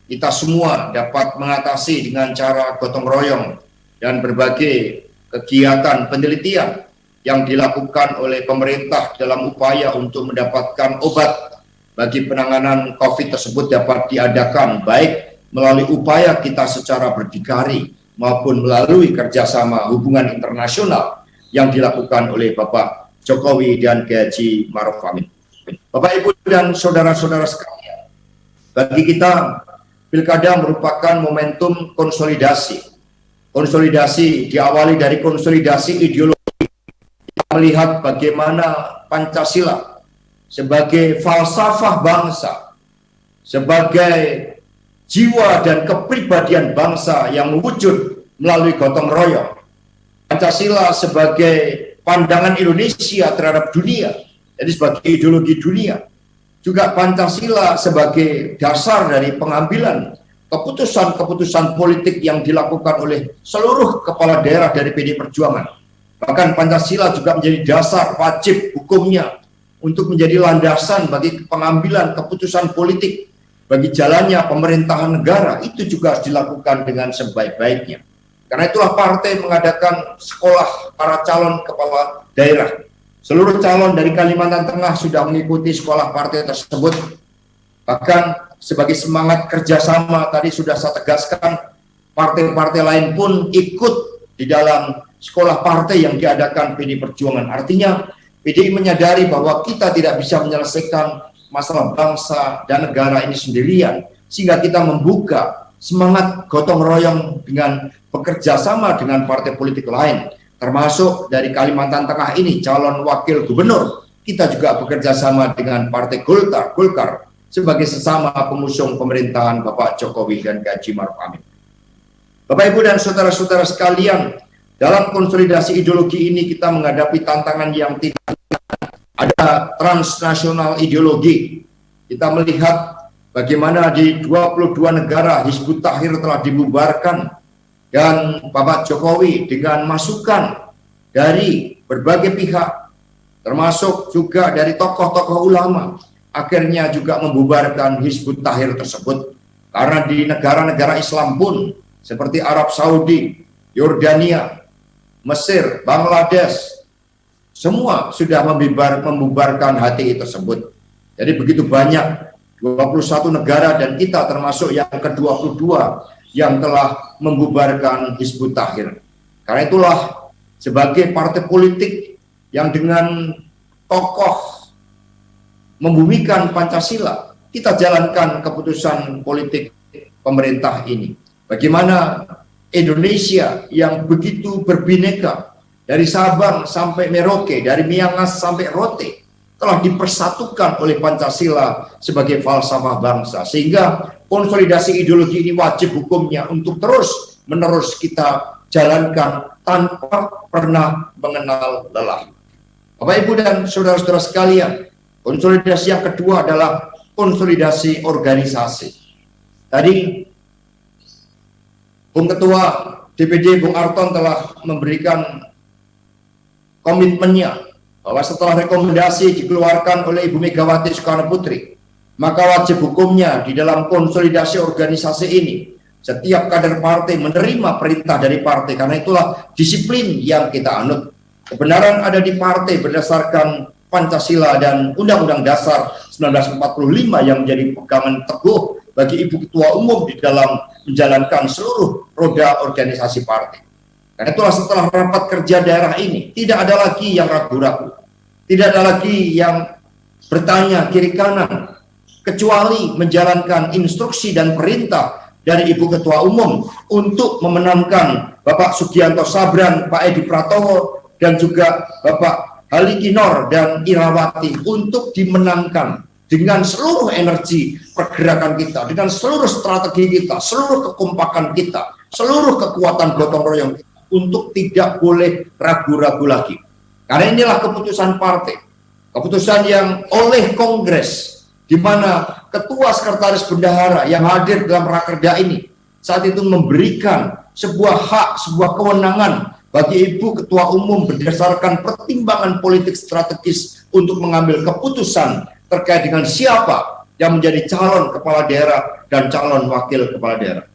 kita semua dapat mengatasi dengan cara gotong royong dan berbagai kegiatan penelitian yang dilakukan oleh pemerintah dalam upaya untuk mendapatkan obat bagi penanganan COVID tersebut dapat diadakan baik melalui upaya kita secara berdikari maupun melalui kerjasama hubungan internasional yang dilakukan oleh Bapak Jokowi dan Haji Maruf Amin. Bapak, Ibu, dan saudara-saudara sekalian, bagi kita pilkada merupakan momentum konsolidasi. Konsolidasi diawali dari konsolidasi ideologi, melihat bagaimana Pancasila sebagai falsafah bangsa, sebagai jiwa dan kepribadian bangsa yang mewujud melalui gotong royong. Pancasila sebagai pandangan Indonesia terhadap dunia, jadi sebagai ideologi dunia. Juga Pancasila sebagai dasar dari pengambilan keputusan-keputusan politik yang dilakukan oleh seluruh kepala daerah dari PD Perjuangan. Bahkan Pancasila juga menjadi dasar wajib hukumnya untuk menjadi landasan bagi pengambilan keputusan politik, bagi jalannya pemerintahan negara. Itu juga harus dilakukan dengan sebaik-baiknya. Karena itulah partai mengadakan sekolah para calon kepala daerah. Seluruh calon dari Kalimantan Tengah sudah mengikuti sekolah partai tersebut. Bahkan sebagai semangat kerjasama tadi sudah saya tegaskan, partai-partai lain pun ikut di dalam sekolah partai yang diadakan PDI Perjuangan. Artinya PDI menyadari bahwa kita tidak bisa menyelesaikan masalah bangsa dan negara ini sendirian, sehingga kita membuka semangat gotong royong dengan bekerja sama dengan partai politik lain, termasuk dari Kalimantan Tengah ini calon wakil gubernur. Kita juga bekerja sama dengan partai Golkar sebagai sesama pengusung pemerintahan Bapak Jokowi dan Haji Ma'ruf Amin. Bapak Ibu dan saudara-saudara sekalian, dalam konsolidasi ideologi ini kita menghadapi tantangan yang tidak ada transnasional ideologi. Kita melihat bagaimana di 22 negara Hizbut Tahrir telah dibubarkan dan Bapak Jokowi dengan masukan dari berbagai pihak, termasuk juga dari tokoh-tokoh ulama, akhirnya juga membubarkan Hizbut Tahrir tersebut. Karena di negara-negara Islam pun seperti Arab Saudi, Yordania, Mesir, Bangladesh, semua sudah membubarkan HTI tersebut. Jadi begitu banyak 21 negara dan kita termasuk yang ke-22 yang telah membubarkan Hizbut Tahrir. Karena itulah sebagai partai politik yang dengan tokoh membumikan Pancasila, kita jalankan keputusan politik pemerintah ini. Bagaimana Indonesia yang begitu berbineka, dari Sabang sampai Merauke, dari Miangas sampai Rote, telah dipersatukan oleh Pancasila sebagai falsafah bangsa, sehingga konsolidasi ideologi ini wajib hukumnya untuk terus menerus kita jalankan tanpa pernah mengenal lelah. Bapak Ibu dan saudara-saudara sekalian, konsolidasi yang kedua adalah konsolidasi organisasi. Tadi Bung Ketua DPD Bung Arton telah memberikan komitmennya bahwa setelah rekomendasi dikeluarkan oleh Ibu Megawati Soekarno Putri, maka wajib hukumnya di dalam konsolidasi organisasi ini setiap kader partai menerima perintah dari partai, karena itulah disiplin yang kita anut. Kebenaran ada di partai berdasarkan Pancasila dan Undang-Undang Dasar 1945 yang menjadi pegangan teguh bagi Ibu Ketua Umum di dalam menjalankan seluruh roda organisasi partai. Karena itulah setelah rapat kerja daerah ini, tidak ada lagi yang ragu-ragu, tidak ada lagi yang bertanya kiri kanan, kecuali menjalankan instruksi dan perintah dari Ibu Ketua Umum untuk memenangkan Bapak Sugianto Sabran, Pak Edi Pratowo, dan juga Bapak Halikinor dan Irawati untuk dimenangkan dengan seluruh energi pergerakan kita, dengan seluruh strategi kita, seluruh kekompakan kita, seluruh kekuatan gotong royong kita, untuk tidak boleh ragu-ragu lagi. Karena inilah keputusan partai, keputusan yang oleh Kongres, di mana Ketua Sekretaris Bendahara yang hadir dalam rakerda ini saat itu memberikan sebuah hak, sebuah kewenangan bagi Ibu Ketua Umum berdasarkan pertimbangan politik strategis untuk mengambil keputusan terkait dengan siapa yang menjadi calon kepala daerah dan calon wakil kepala daerah.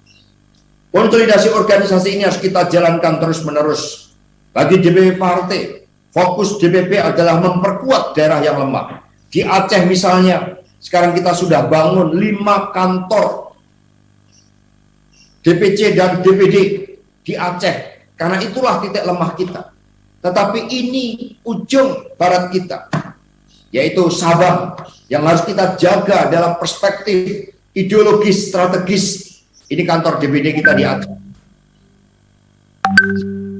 Konsolidasi organisasi ini harus kita jalankan terus-menerus. Bagi DPP partai, fokus DPP adalah memperkuat daerah yang lemah. Di Aceh misalnya, sekarang kita sudah bangun 5 kantor DPC dan DPD di Aceh. Karena itulah titik lemah kita. Tetapi ini ujung barat kita, yaitu Sabang, yang harus kita jaga dalam perspektif ideologis strategis. Ini kantor DPD kita di Aceh.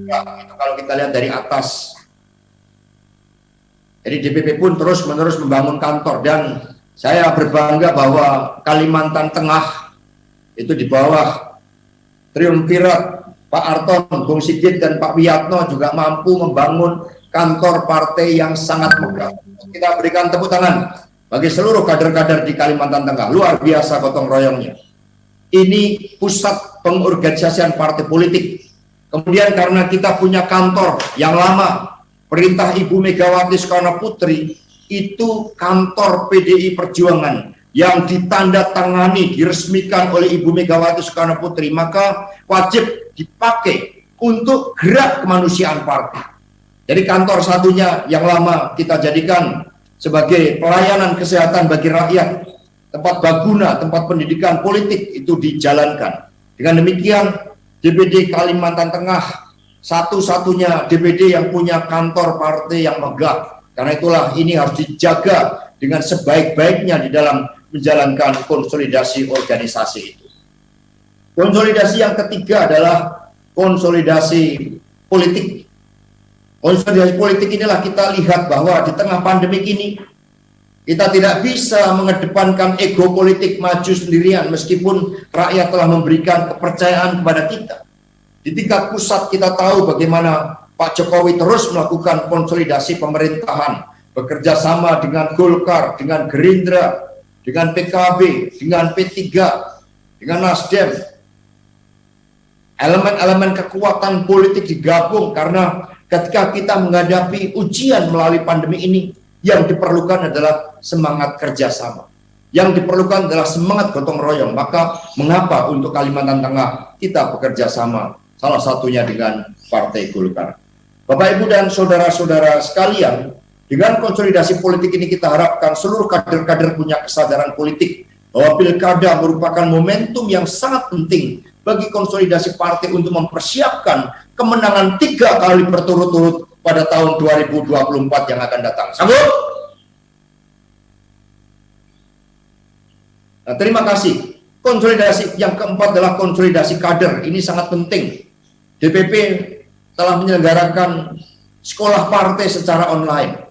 Ya, itu kalau kita lihat dari atas. Jadi DPP pun terus-menerus membangun kantor, dan saya berbangga bahwa Kalimantan Tengah itu di bawah triumvirat Pak Arton, Bung Sigit, dan Pak Wiyatno juga mampu membangun kantor partai yang sangat megah. Kita berikan tepuk tangan bagi seluruh kader-kader di Kalimantan Tengah. Luar biasa gotong royongnya. Ini pusat pengorganisasian partai politik. Kemudian karena kita punya kantor yang lama, perintah Ibu Megawati Soekarno Putri, itu kantor PDI Perjuangan yang ditandatangani, diresmikan oleh Ibu Megawati Soekarno Putri, maka wajib dipakai untuk gerak kemanusiaan partai. Jadi kantor satunya yang lama kita jadikan sebagai pelayanan kesehatan bagi rakyat, tempat baguna, tempat pendidikan politik itu dijalankan. Dengan demikian DPD Kalimantan Tengah satu-satunya DPD yang punya kantor partai yang megah. Karena itulah ini harus dijaga dengan sebaik-baiknya di dalam menjalankan konsolidasi organisasi itu. Konsolidasi yang ketiga adalah konsolidasi politik. Konsolidasi politik inilah kita lihat bahwa di tengah pandemi ini kita tidak bisa mengedepankan ego politik maju sendirian meskipun rakyat telah memberikan kepercayaan kepada kita. Di tingkat pusat kita tahu bagaimana Pak Jokowi terus melakukan konsolidasi pemerintahan, bekerja sama dengan Golkar, dengan Gerindra, dengan PKB, dengan P3, dengan Nasdem. Elemen-elemen kekuatan politik digabung karena ketika kita menghadapi ujian melalui pandemi ini, yang diperlukan adalah semangat kerjasama. Yang diperlukan adalah semangat gotong royong. Maka mengapa untuk Kalimantan Tengah kita bekerja sama, salah satunya dengan Partai Golkar. Bapak, Ibu, dan saudara-saudara sekalian, dengan konsolidasi politik ini kita harapkan seluruh kader-kader punya kesadaran politik bahwa pilkada merupakan momentum yang sangat penting bagi konsolidasi partai untuk mempersiapkan kemenangan 3 kali berturut-turut pada tahun 2024 yang akan datang. Sanggup? Nah, terima kasih. Konsolidasi yang keempat adalah konsolidasi kader. Ini sangat penting. DPP telah menyelenggarakan sekolah partai secara online.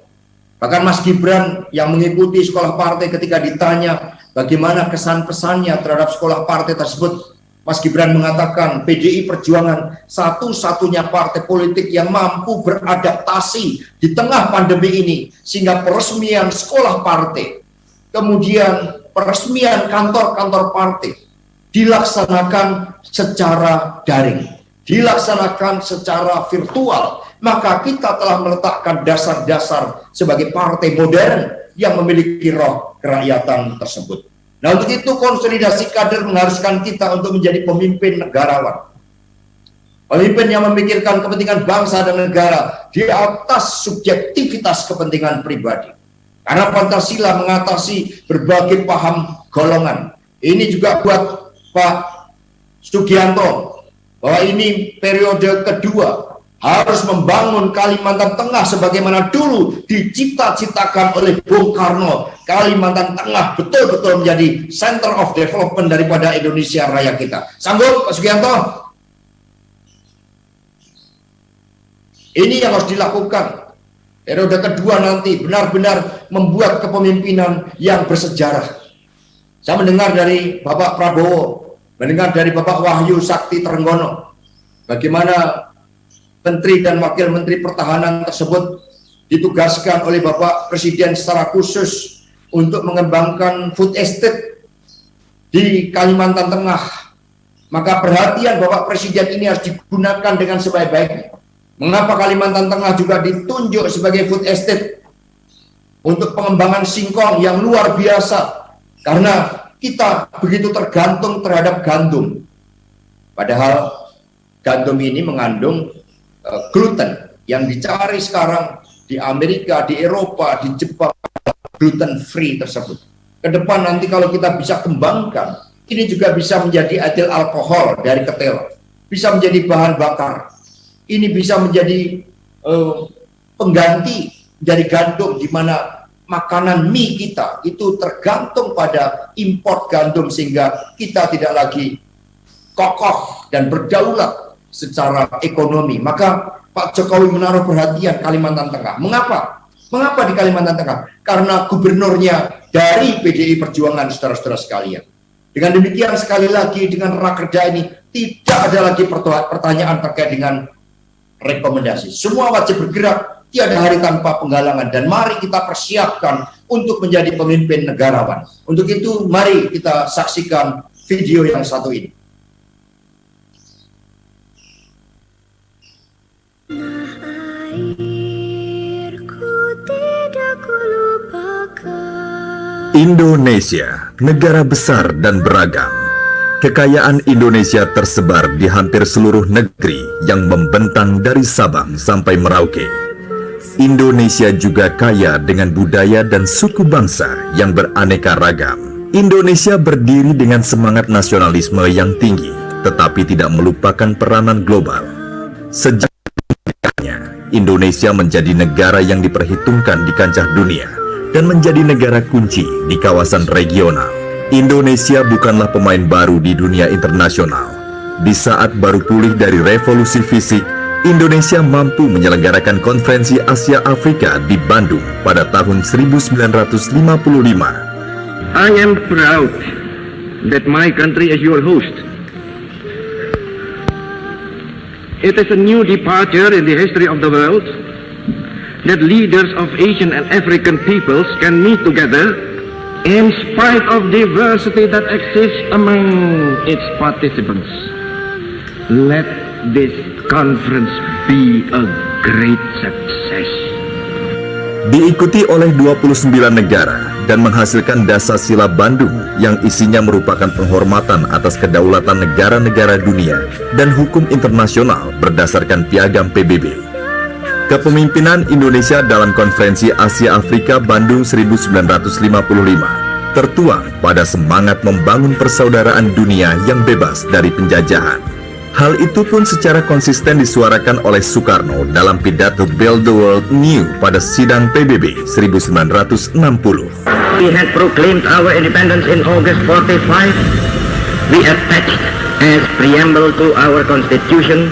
Bahkan Mas Gibran yang mengikuti sekolah partai ketika ditanya bagaimana kesan pesannya terhadap sekolah partai tersebut, Mas Gibran mengatakan PDI Perjuangan satu-satunya partai politik yang mampu beradaptasi di tengah pandemi ini, sehingga peresmian sekolah partai, kemudian peresmian kantor-kantor partai dilaksanakan secara daring, dilaksanakan secara virtual. Maka kita telah meletakkan dasar-dasar sebagai partai modern yang memiliki roh kerakyatan tersebut. Nah, untuk itu konsolidasi kader mengharuskan kita untuk menjadi pemimpin negarawan. Pemimpin yang memikirkan kepentingan bangsa dan negara di atas subjektivitas kepentingan pribadi. Karena Pancasila mengatasi berbagai paham golongan. Ini juga buat Pak Sugianto, bahwa ini periode kedua harus membangun Kalimantan Tengah sebagaimana dulu dicita-citakan oleh Bung Karno. Kalimantan Tengah betul-betul menjadi center of development daripada Indonesia Raya kita. Sanggup, Pak Sugianto? Ini yang harus dilakukan. Periode kedua nanti benar-benar membuat kepemimpinan yang bersejarah. Saya mendengar dari Bapak Prabowo, mendengar dari Bapak Wahyu Sakti Trenggono, bagaimana Menteri dan Wakil Menteri Pertahanan tersebut ditugaskan oleh Bapak Presiden secara khusus untuk mengembangkan food estate di Kalimantan Tengah. Maka perhatian Bapak Presiden ini harus digunakan dengan sebaik-baiknya. Mengapa Kalimantan Tengah juga ditunjuk sebagai food estate untuk pengembangan singkong yang luar biasa? Karena kita begitu tergantung terhadap gandum. Padahal gandum ini mengandung gluten yang dicari sekarang di Amerika, di Eropa, di Jepang, gluten free tersebut. Kedepan nanti kalau kita bisa kembangkan, ini juga bisa menjadi etil alkohol dari ketela, bisa menjadi bahan bakar. Ini bisa menjadi pengganti dari gandum, di mana makanan mie kita itu tergantung pada import gandum, sehingga kita tidak lagi kokoh dan berdaulat secara ekonomi. Maka Pak Jokowi menaruh perhatian Kalimantan Tengah. Mengapa? Mengapa di Kalimantan Tengah? Karena gubernurnya dari PDI Perjuangan, saudara-saudara sekalian. Dengan demikian, sekali lagi, dengan rakerda ini tidak ada lagi pertanyaan terkait dengan rekomendasi. Semua wajib bergerak, tiada hari tanpa penggalangan. Dan mari kita persiapkan untuk menjadi pemimpin negarawan. Untuk itu, mari kita saksikan video yang satu ini. Indonesia, negara besar dan beragam. Kekayaan Indonesia tersebar di hampir seluruh negeri yang membentang dari Sabang sampai Merauke. Indonesia juga kaya dengan budaya dan suku bangsa yang beraneka ragam. Indonesia berdiri dengan semangat nasionalisme yang tinggi, tetapi tidak melupakan peranan global. Sejak Indonesia menjadi negara yang diperhitungkan di kancah dunia dan menjadi negara kunci di kawasan regional. Indonesia bukanlah pemain baru di dunia internasional. Di saat baru pulih dari revolusi fisik, Indonesia mampu menyelenggarakan konferensi Asia Afrika di Bandung pada tahun 1955. I am proud that my country is your host. It is a new departure in the history of the world that leaders of Asian and African peoples can meet together in spite of diversity that exists among its participants. Let this conference be a great success. Diikuti oleh 29 negara dan menghasilkan Dasar-Sila Bandung yang isinya merupakan penghormatan atas kedaulatan negara-negara dunia dan hukum internasional berdasarkan Piagam PBB. Kepemimpinan Indonesia dalam Konferensi Asia Afrika Bandung 1955 tertuang pada semangat membangun persaudaraan dunia yang bebas dari penjajahan. Hal itu pun secara konsisten disuarakan oleh Soekarno dalam pidato Build the World New pada sidang PBB 1960. We had proclaimed our independence in August 45. We attached as preamble to our constitution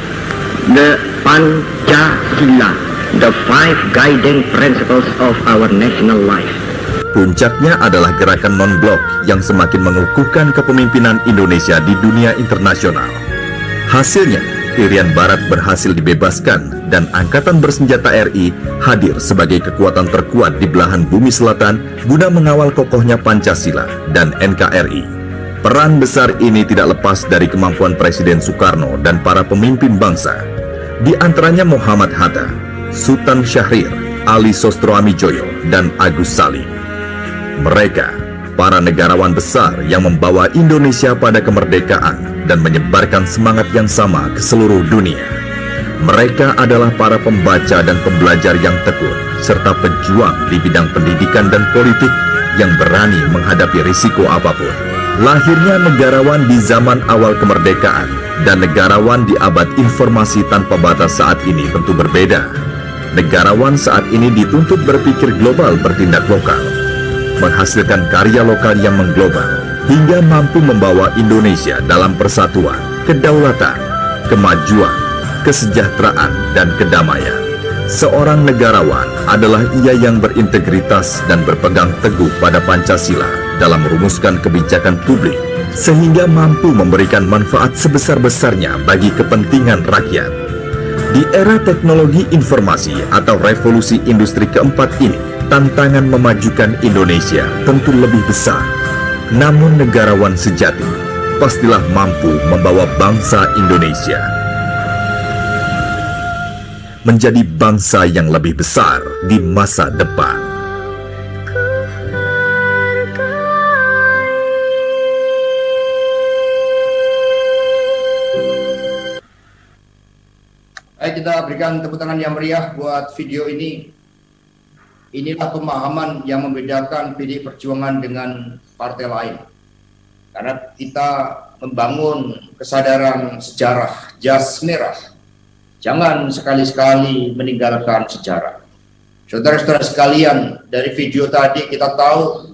the Pancasila, the 5 guiding principles of our national life. Puncaknya adalah gerakan non-blok yang semakin mengukuhkan kepemimpinan Indonesia di dunia internasional. Hasilnya, Irian Barat berhasil dibebaskan dan Angkatan Bersenjata RI hadir sebagai kekuatan terkuat di belahan bumi selatan guna mengawal kokohnya Pancasila dan NKRI. Peran besar ini tidak lepas dari kemampuan Presiden Soekarno dan para pemimpin bangsa, di antaranya Muhammad Hatta, Sultan Syahrir, Ali Sostroamijoyo, dan Agus Salim. Mereka, para negarawan besar yang membawa Indonesia pada kemerdekaan dan menyebarkan semangat yang sama ke seluruh dunia. Mereka adalah para pembaca dan pembelajar yang tekun, serta pejuang di bidang pendidikan dan politik yang berani menghadapi risiko apapun. Lahirnya negarawan di zaman awal kemerdekaan dan negarawan di abad informasi tanpa batas saat ini tentu berbeda. Negarawan saat ini dituntut berpikir global, bertindak lokal, menghasilkan karya lokal yang mengglobal, hingga mampu membawa Indonesia dalam persatuan, kedaulatan, kemajuan, kesejahteraan, dan kedamaian. Seorang negarawan adalah ia yang berintegritas dan berpegang teguh pada Pancasila dalam merumuskan kebijakan publik, sehingga mampu memberikan manfaat sebesar-besarnya bagi kepentingan rakyat. Di era teknologi informasi atau revolusi industri keempat ini, tantangan memajukan Indonesia tentu lebih besar. Namun negarawan sejati pastilah mampu membawa bangsa Indonesia menjadi bangsa yang lebih besar di masa depan. Baik, kita berikan tepuk tangan yang meriah buat video ini. Inilah pemahaman yang membedakan PDI Perjuangan dengan partai lain. Karena kita membangun kesadaran sejarah jas merah. Jangan sekali-sekali meninggalkan sejarah. Saudara-saudara sekalian, dari video tadi kita tahu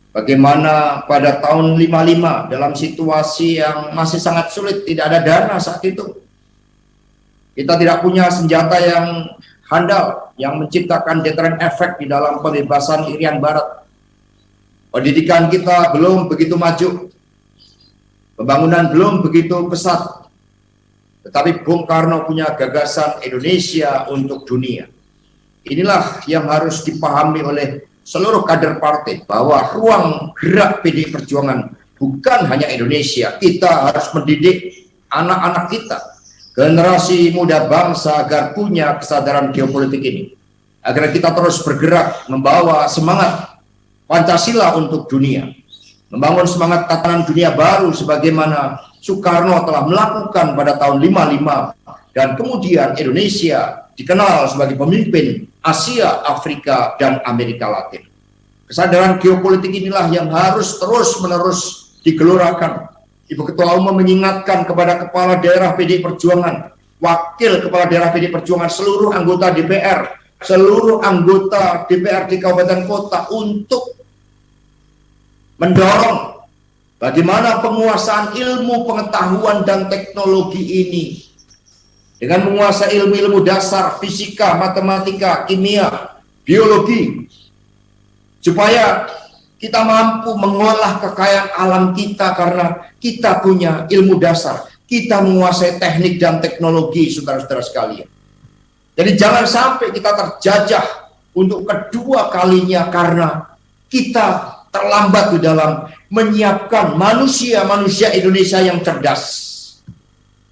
bagaimana pada tahun 55 dalam situasi yang masih sangat sulit, tidak ada dana saat itu. Kita tidak punya senjata yang handal yang menciptakan deterrent efek di dalam pembebasan Irian Barat. Pendidikan kita belum begitu maju, pembangunan belum begitu pesat, tetapi Bung Karno punya gagasan Indonesia untuk dunia. Inilah yang harus dipahami oleh seluruh kader partai, bahwa ruang gerak PDI Perjuangan bukan hanya Indonesia. Kita harus mendidik anak-anak kita, generasi muda bangsa, agar punya kesadaran geopolitik ini, agar kita terus bergerak membawa semangat Pancasila untuk dunia, membangun semangat tatanan dunia baru sebagaimana Soekarno telah melakukan pada tahun 55, dan kemudian Indonesia dikenal sebagai pemimpin Asia, Afrika, dan Amerika Latin. Kesadaran geopolitik inilah yang harus terus-menerus digelorakan. Ibu Ketua Umum mengingatkan kepada Kepala Daerah PDI Perjuangan, Wakil Kepala Daerah PDI Perjuangan, seluruh anggota DPR, seluruh anggota DPRD Kabupaten Kota untuk mendorong bagaimana penguasaan ilmu pengetahuan dan teknologi ini dengan menguasai ilmu-ilmu dasar fisika, matematika, kimia, biologi, supaya kita mampu mengolah kekayaan alam kita karena kita punya ilmu dasar, kita menguasai teknik dan teknologi, saudara-saudara sekalian. Jadi jangan sampai kita terjajah untuk kedua kalinya karena kita terlambat di dalam menyiapkan manusia-manusia Indonesia yang cerdas.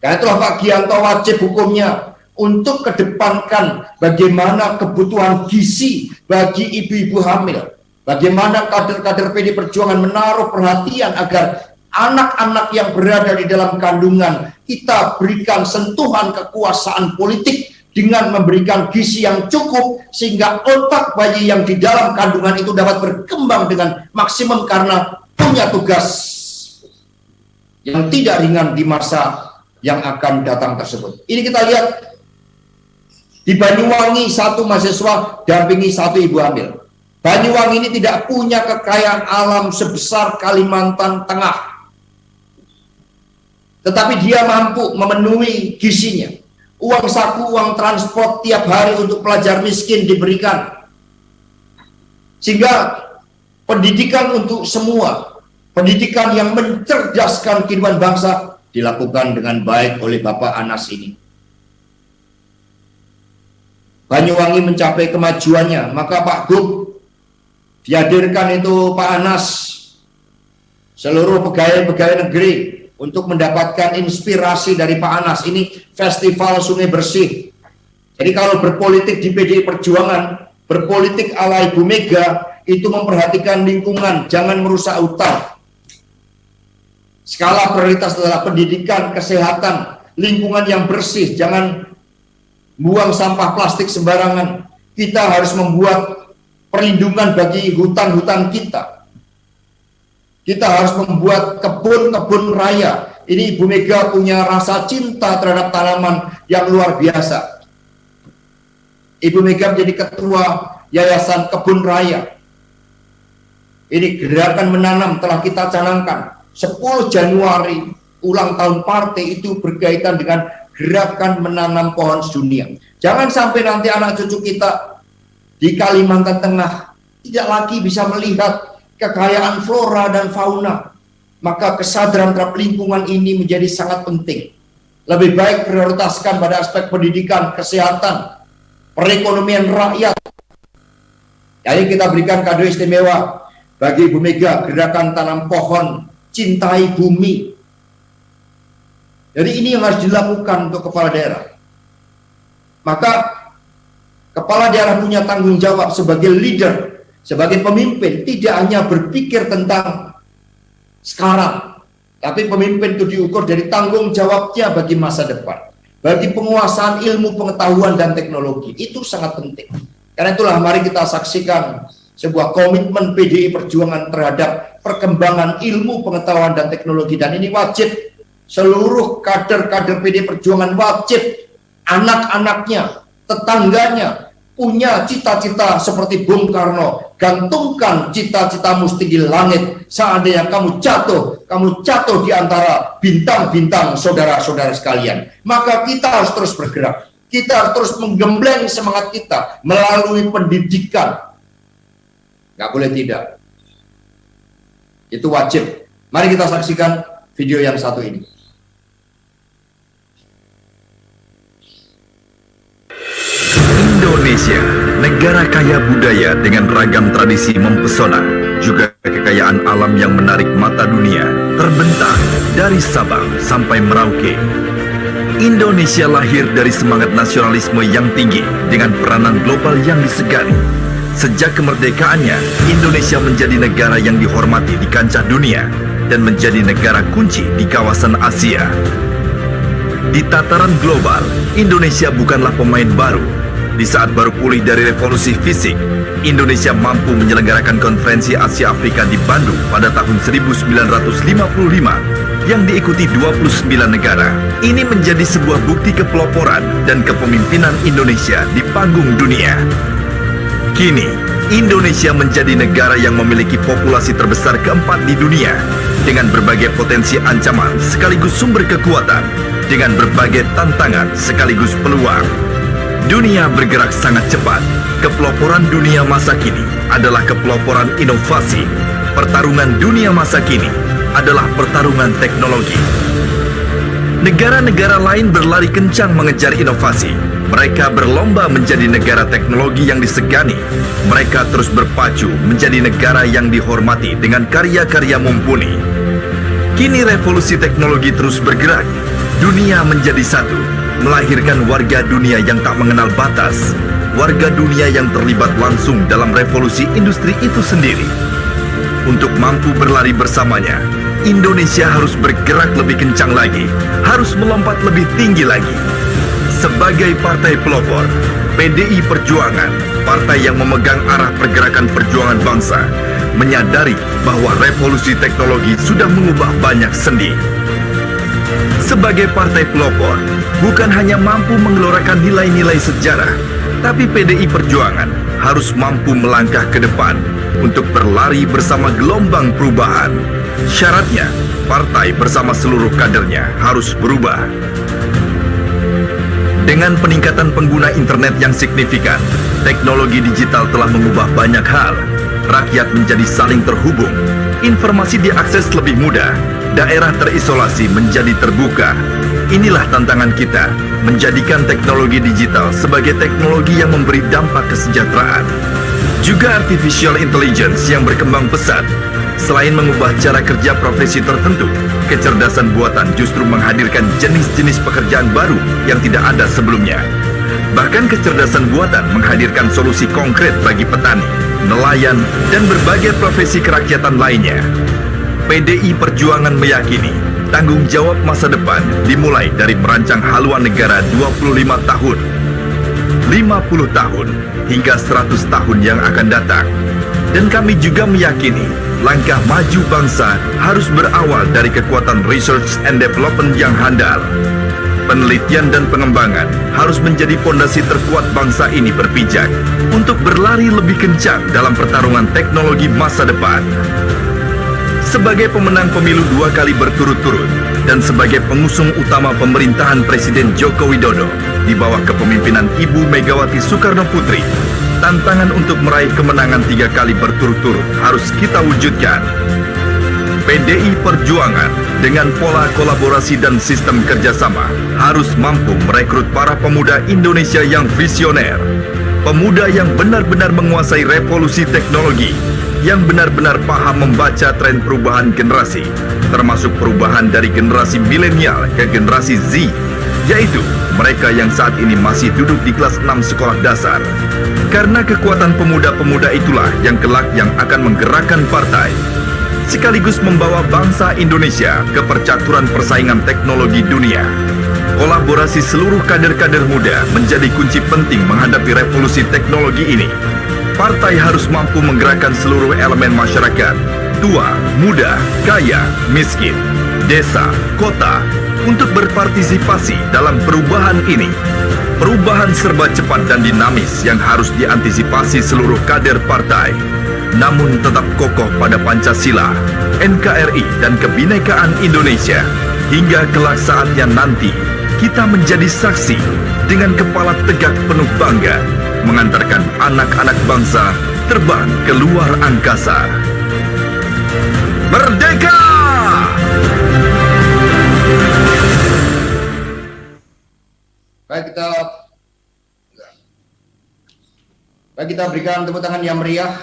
Karena itulah Pak Gianto wajib hukumnya untuk kedepankan bagaimana kebutuhan gizi bagi ibu-ibu hamil. Bagaimana kader-kader PD Perjuangan menaruh perhatian agar anak-anak yang berada di dalam kandungan kita berikan sentuhan kekuasaan politik dengan memberikan gizi yang cukup sehingga otak bayi yang di dalam kandungan itu dapat berkembang dengan maksimum karena punya tugas yang tidak ringan di masa yang akan datang tersebut. Ini kita lihat di Banyuwangi, satu mahasiswa dampingi satu ibu hamil. Banyuwangi ini tidak punya kekayaan alam sebesar Kalimantan Tengah, tetapi dia mampu memenuhi gizinya. Uang saku, uang transport tiap hari untuk pelajar miskin diberikan. Sehingga pendidikan untuk semua, pendidikan yang mencerdaskan kehidupan bangsa dilakukan dengan baik oleh Bapak Anas ini. Banyuwangi mencapai kemajuannya, maka Pak Gub dihadirkan itu Pak Anas, seluruh pegawai-pegawai negeri untuk mendapatkan inspirasi dari Pak Anas. Ini Festival Sungai Bersih. Jadi kalau berpolitik di PDI Perjuangan, berpolitik ala Ibu Mega, itu memperhatikan lingkungan, jangan merusak hutan. Skala prioritas adalah pendidikan, kesehatan, lingkungan yang bersih, jangan buang sampah plastik sembarangan. Kita harus membuat perlindungan bagi hutan-hutan kita. Kita harus membuat kebun-kebun raya. Ini Ibu Mega punya rasa cinta terhadap tanaman yang luar biasa. Ibu Mega menjadi ketua Yayasan Kebun Raya. Ini gerakan menanam telah kita canangkan. 10 Januari ulang tahun partai itu berkaitan dengan gerakan menanam pohon sedunia. Jangan sampai nanti anak cucu kita di Kalimantan Tengah tidak lagi bisa melihat kekayaan flora dan fauna. Maka kesadaran terhadap lingkungan ini menjadi sangat penting. Lebih baik prioritaskan pada aspek pendidikan, kesehatan, perekonomian rakyat. Jadi kita berikan kado istimewa bagi Ibu Mega, gerakan tanam pohon, cintai bumi. Jadi ini yang harus dilakukan untuk kepala daerah. Maka kepala daerah punya tanggung jawab sebagai leader, sebagai pemimpin, tidak hanya berpikir tentang sekarang, tapi pemimpin itu diukur dari tanggung jawabnya bagi masa depan, bagi penguasaan ilmu pengetahuan dan teknologi. Itu sangat penting. Karena itulah mari kita saksikan sebuah komitmen PDI Perjuangan terhadap perkembangan ilmu pengetahuan dan teknologi, dan ini wajib seluruh kader-kader PDI Perjuangan, wajib anak-anaknya, tetangganya punya cita-cita seperti Bung Karno. Gantungkan cita-citamu setinggi langit. Seandainya kamu jatuh di antara bintang-bintang saudara-saudara sekalian. Maka kita harus terus bergerak. Kita harus terus menggembleng semangat kita melalui pendidikan. Nggak boleh tidak. Itu wajib. Mari kita saksikan video yang satu ini. Indonesia, negara kaya budaya dengan ragam tradisi mempesona, juga kekayaan alam yang menarik mata dunia, terbentang dari Sabang sampai Merauke. Indonesia lahir dari semangat nasionalisme yang tinggi dengan peranan global yang disegani. Sejak kemerdekaannya, Indonesia menjadi negara yang dihormati di kancah dunia dan menjadi negara kunci di kawasan Asia. Di tataran global, Indonesia bukanlah pemain baru. Di saat baru pulih dari revolusi fisik, Indonesia mampu menyelenggarakan konferensi Asia Afrika di Bandung pada tahun 1955 yang diikuti 29 negara. Ini menjadi sebuah bukti kepeloporan dan kepemimpinan Indonesia di panggung dunia. Kini, Indonesia menjadi negara yang memiliki populasi terbesar keempat di dunia, dengan berbagai potensi ancaman sekaligus sumber kekuatan, dengan berbagai tantangan sekaligus peluang. Dunia bergerak sangat cepat. Kepeloporan dunia masa kini adalah kepeloporan inovasi. Pertarungan dunia masa kini adalah pertarungan teknologi. Negara-negara lain berlari kencang mengejar inovasi. Mereka berlomba menjadi negara teknologi yang disegani. Mereka terus berpacu menjadi negara yang dihormati dengan karya-karya mumpuni. Kini revolusi teknologi terus bergerak. Dunia menjadi satu, melahirkan warga dunia yang tak mengenal batas. Warga dunia yang terlibat langsung dalam revolusi industri itu sendiri. Untuk mampu berlari bersamanya, Indonesia harus bergerak lebih kencang lagi, harus melompat lebih tinggi lagi. Sebagai partai pelopor, PDI Perjuangan, partai yang memegang arah pergerakan perjuangan bangsa, menyadari bahwa revolusi teknologi sudah mengubah banyak sendi. Sebagai partai pelopor, bukan hanya mampu menggelorakan nilai-nilai sejarah, tapi PDI Perjuangan harus mampu melangkah ke depan untuk berlari bersama gelombang perubahan. Syaratnya, partai bersama seluruh kadernya harus berubah. Dengan peningkatan pengguna internet yang signifikan, teknologi digital telah mengubah banyak hal. Rakyat menjadi saling terhubung, informasi diakses lebih mudah, daerah terisolasi menjadi terbuka. Inilah tantangan kita, menjadikan teknologi digital sebagai teknologi yang memberi dampak kesejahteraan. Juga artificial intelligence yang berkembang pesat. Selain mengubah cara kerja profesi tertentu, kecerdasan buatan justru menghadirkan jenis-jenis pekerjaan baru yang tidak ada sebelumnya. Bahkan kecerdasan buatan menghadirkan solusi konkret bagi petani, nelayan, dan berbagai profesi kerakyatan lainnya. PDI Perjuangan meyakini tanggung jawab masa depan dimulai dari merancang haluan negara 25 tahun, 50 tahun, hingga 100 tahun yang akan datang. Dan kami juga meyakini langkah maju bangsa harus berawal dari kekuatan research and development yang handal. Penelitian dan pengembangan harus menjadi fondasi terkuat bangsa ini berpijak untuk berlari lebih kencang dalam pertarungan teknologi masa depan. Sebagai pemenang pemilu 2 kali berturut-turut dan sebagai pengusung utama pemerintahan Presiden Joko Widodo di bawah kepemimpinan Ibu Megawati Soekarno Putri, tantangan untuk meraih kemenangan 3 kali berturut-turut harus kita wujudkan. PDI Perjuangan dengan pola kolaborasi dan sistem kerjasama harus mampu merekrut para pemuda Indonesia yang visioner, pemuda yang benar-benar menguasai revolusi teknologi, yang benar-benar paham membaca tren perubahan generasi, termasuk perubahan dari generasi milenial ke generasi Z, yaitu mereka yang saat ini masih duduk di kelas 6 sekolah dasar. Karena kekuatan pemuda-pemuda itulah yang kelak yang akan menggerakkan partai, sekaligus membawa bangsa Indonesia ke percaturan persaingan teknologi dunia. Kolaborasi seluruh kader-kader muda menjadi kunci penting menghadapi revolusi teknologi ini. Partai harus mampu menggerakkan seluruh elemen masyarakat, tua, muda, kaya, miskin, desa, kota, untuk berpartisipasi dalam perubahan ini. Perubahan serba cepat dan dinamis yang harus diantisipasi seluruh kader partai, namun tetap kokoh pada Pancasila, NKRI, dan kebinekaan Indonesia. Hingga kelak saatnya nanti, kita menjadi saksi dengan kepala tegak penuh bangga, mengantarkan anak-anak bangsa terbang ke luar angkasa. Merdeka! Baik, kita berikan tepuk tangan yang meriah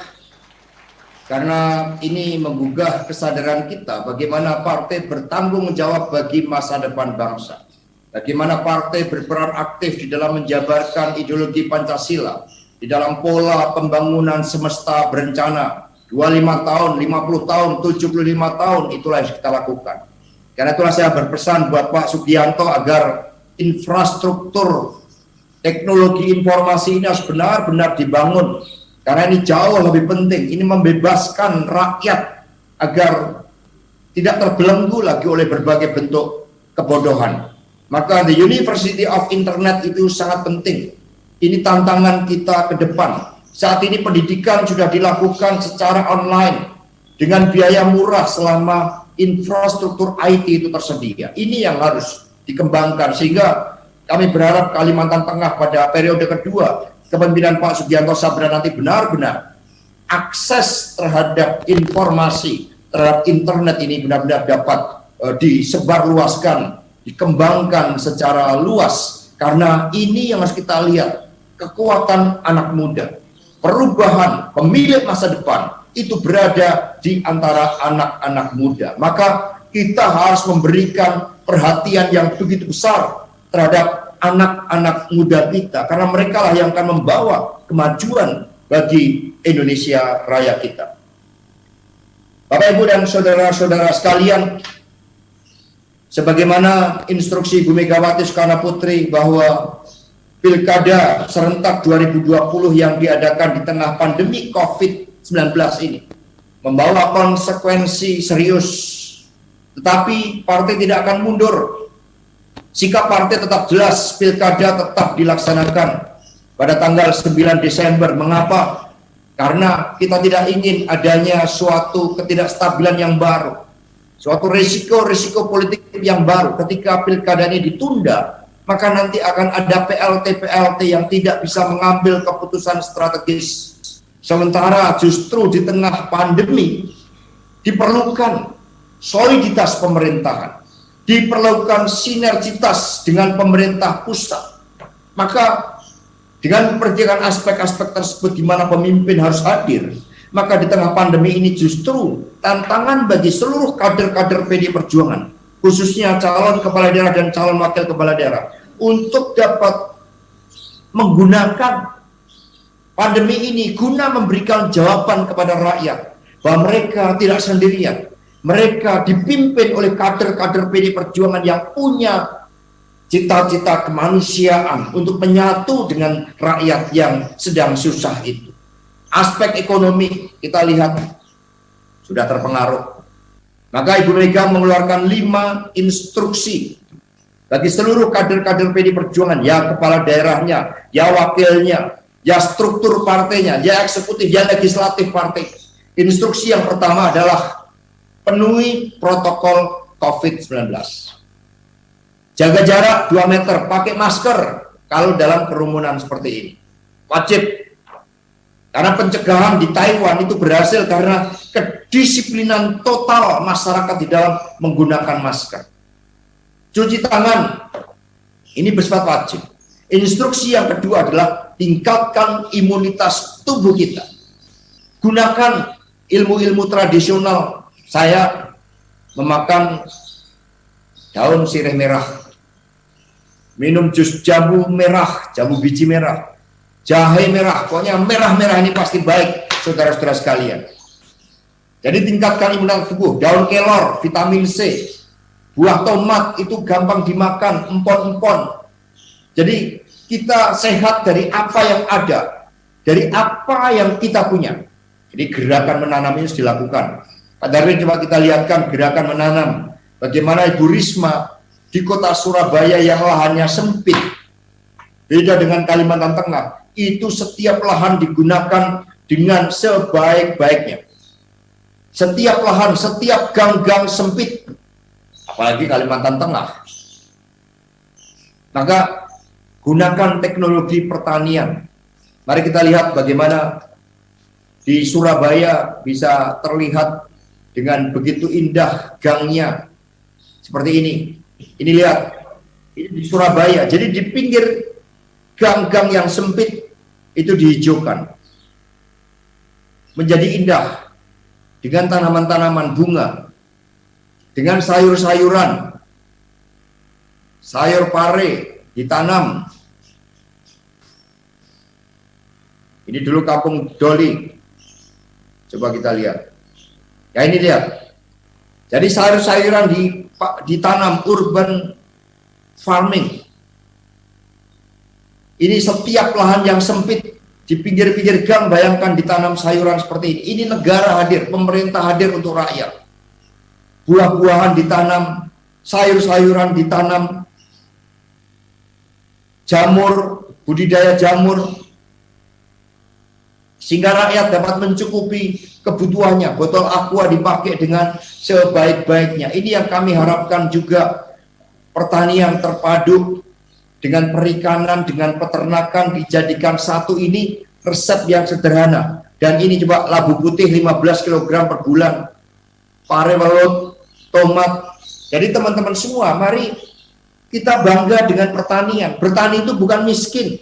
karena ini menggugah kesadaran kita bagaimana partai bertanggung jawab bagi masa depan bangsa. Bagaimana partai berperan aktif di dalam menjabarkan ideologi Pancasila di dalam pola pembangunan semesta berencana 25 tahun, 50 tahun, 75 tahun, itulah yang kita lakukan. Karena itulah saya berpesan buat Pak Sugianto agar infrastruktur teknologi informasi ini harus benar-benar dibangun. Karena ini jauh lebih penting, ini membebaskan rakyat agar tidak terbelenggu lagi oleh berbagai bentuk kebodohan. Maka the University of Internet itu sangat penting. Ini tantangan kita ke depan. Saat ini pendidikan sudah dilakukan secara online dengan biaya murah selama infrastruktur IT itu tersedia. Ini yang harus dikembangkan, sehingga kami berharap Kalimantan Tengah pada periode kedua kepemimpinan Pak Sugianto Sabran nanti benar-benar akses terhadap informasi, terhadap internet ini benar-benar dapat disebarluaskan, dikembangkan secara luas, karena ini yang harus kita lihat, kekuatan anak muda, perubahan pemilik masa depan itu berada di antara anak-anak muda. Maka kita harus memberikan perhatian yang begitu besar terhadap anak-anak muda kita, karena mereka lah yang akan membawa kemajuan bagi Indonesia Raya kita. Bapak, Ibu, dan saudara-saudara sekalian, sebagaimana instruksi Ibu Megawati Soekarno Putri bahwa Pilkada serentak 2020 yang diadakan di tengah pandemi COVID-19 ini membawa konsekuensi serius, tetapi partai tidak akan mundur. Sikap partai tetap jelas, Pilkada tetap dilaksanakan pada tanggal 9 Desember. Mengapa? Karena kita tidak ingin adanya suatu ketidakstabilan yang baru, suatu risiko politik yang baru. Ketika Pilkada ini ditunda, maka nanti akan ada PLT yang tidak bisa mengambil keputusan strategis. Sementara justru di tengah pandemi diperlukan soliditas pemerintahan, diperlukan sinergitas dengan pemerintah pusat. Maka dengan memperhatikan aspek-aspek tersebut di mana pemimpin harus hadir, maka di tengah pandemi ini justru tantangan bagi seluruh kader-kader PDI Perjuangan, khususnya calon kepala daerah dan calon wakil kepala daerah, untuk dapat menggunakan pandemi ini guna memberikan jawaban kepada rakyat bahwa mereka tidak sendirian. Mereka dipimpin oleh kader-kader PDI Perjuangan yang punya cita-cita kemanusiaan untuk menyatu dengan rakyat yang sedang susah itu. Aspek ekonomi kita lihat sudah terpengaruh. Maka Ibu Mega mengeluarkan 5 instruksi bagi seluruh kader-kader PDI Perjuangan, ya kepala daerahnya, ya wakilnya, ya struktur partainya, ya eksekutif, ya legislatif partai. Instruksi yang pertama adalah penuhi protokol COVID-19. Jaga jarak 2 meter, pakai masker kalau dalam kerumunan seperti ini. Wajib. Karena pencegahan di Taiwan itu berhasil karena kedisiplinan total masyarakat di dalam menggunakan masker. Cuci tangan, ini bersifat wajib. Instruksi yang kedua adalah tingkatkan imunitas tubuh kita. Gunakan ilmu-ilmu tradisional. Saya memakan daun sirih merah, minum jus jambu merah, jambu biji merah, jahe merah, pokoknya merah-merah ini pasti baik, saudara-saudara sekalian. Jadi tingkatkan imunitas tubuh. Daun kelor, vitamin C, buah tomat itu gampang dimakan, empon-empon. Jadi kita sehat dari apa yang ada, dari apa yang kita punya. Jadi gerakan menanam ini harus dilakukan. Pak Darwin, coba kita lihatkan gerakan menanam. Bagaimana Ibu Risma di kota Surabaya yang lahannya sempit, beda dengan Kalimantan Tengah, itu setiap lahan digunakan dengan sebaik-baiknya. Setiap lahan, setiap gang-gang sempit, apalagi Kalimantan Tengah. Maka gunakan teknologi pertanian. Mari kita lihat bagaimana di Surabaya bisa terlihat dengan begitu indah gangnya seperti ini. Ini lihat, ini di Surabaya. Jadi di pinggir gang-gang yang sempit itu dihijaukan, menjadi indah dengan tanaman-tanaman bunga, dengan sayur-sayuran, sayur pare ditanam. Ini dulu Kampung Doli. Coba kita lihat. Ya ini lihat. Jadi sayur-sayuran ditanam, urban farming. Ini setiap lahan yang sempit di pinggir-pinggir gang, bayangkan ditanam sayuran seperti ini. Ini negara hadir, pemerintah hadir untuk rakyat. buah-buahan ditanam, sayur-sayuran ditanam, jamur, budidaya jamur, sehingga rakyat dapat mencukupi kebutuhannya. Botol aqua dipakai dengan sebaik-baiknya. Ini yang kami harapkan juga, pertanian terpadu dengan perikanan, dengan peternakan dijadikan satu. Ini resep yang sederhana. Dan ini coba labu putih 15 kg per bulan, pare welut, tomat. Jadi teman-teman semua, mari kita bangga dengan pertanian. Bertani itu bukan miskin.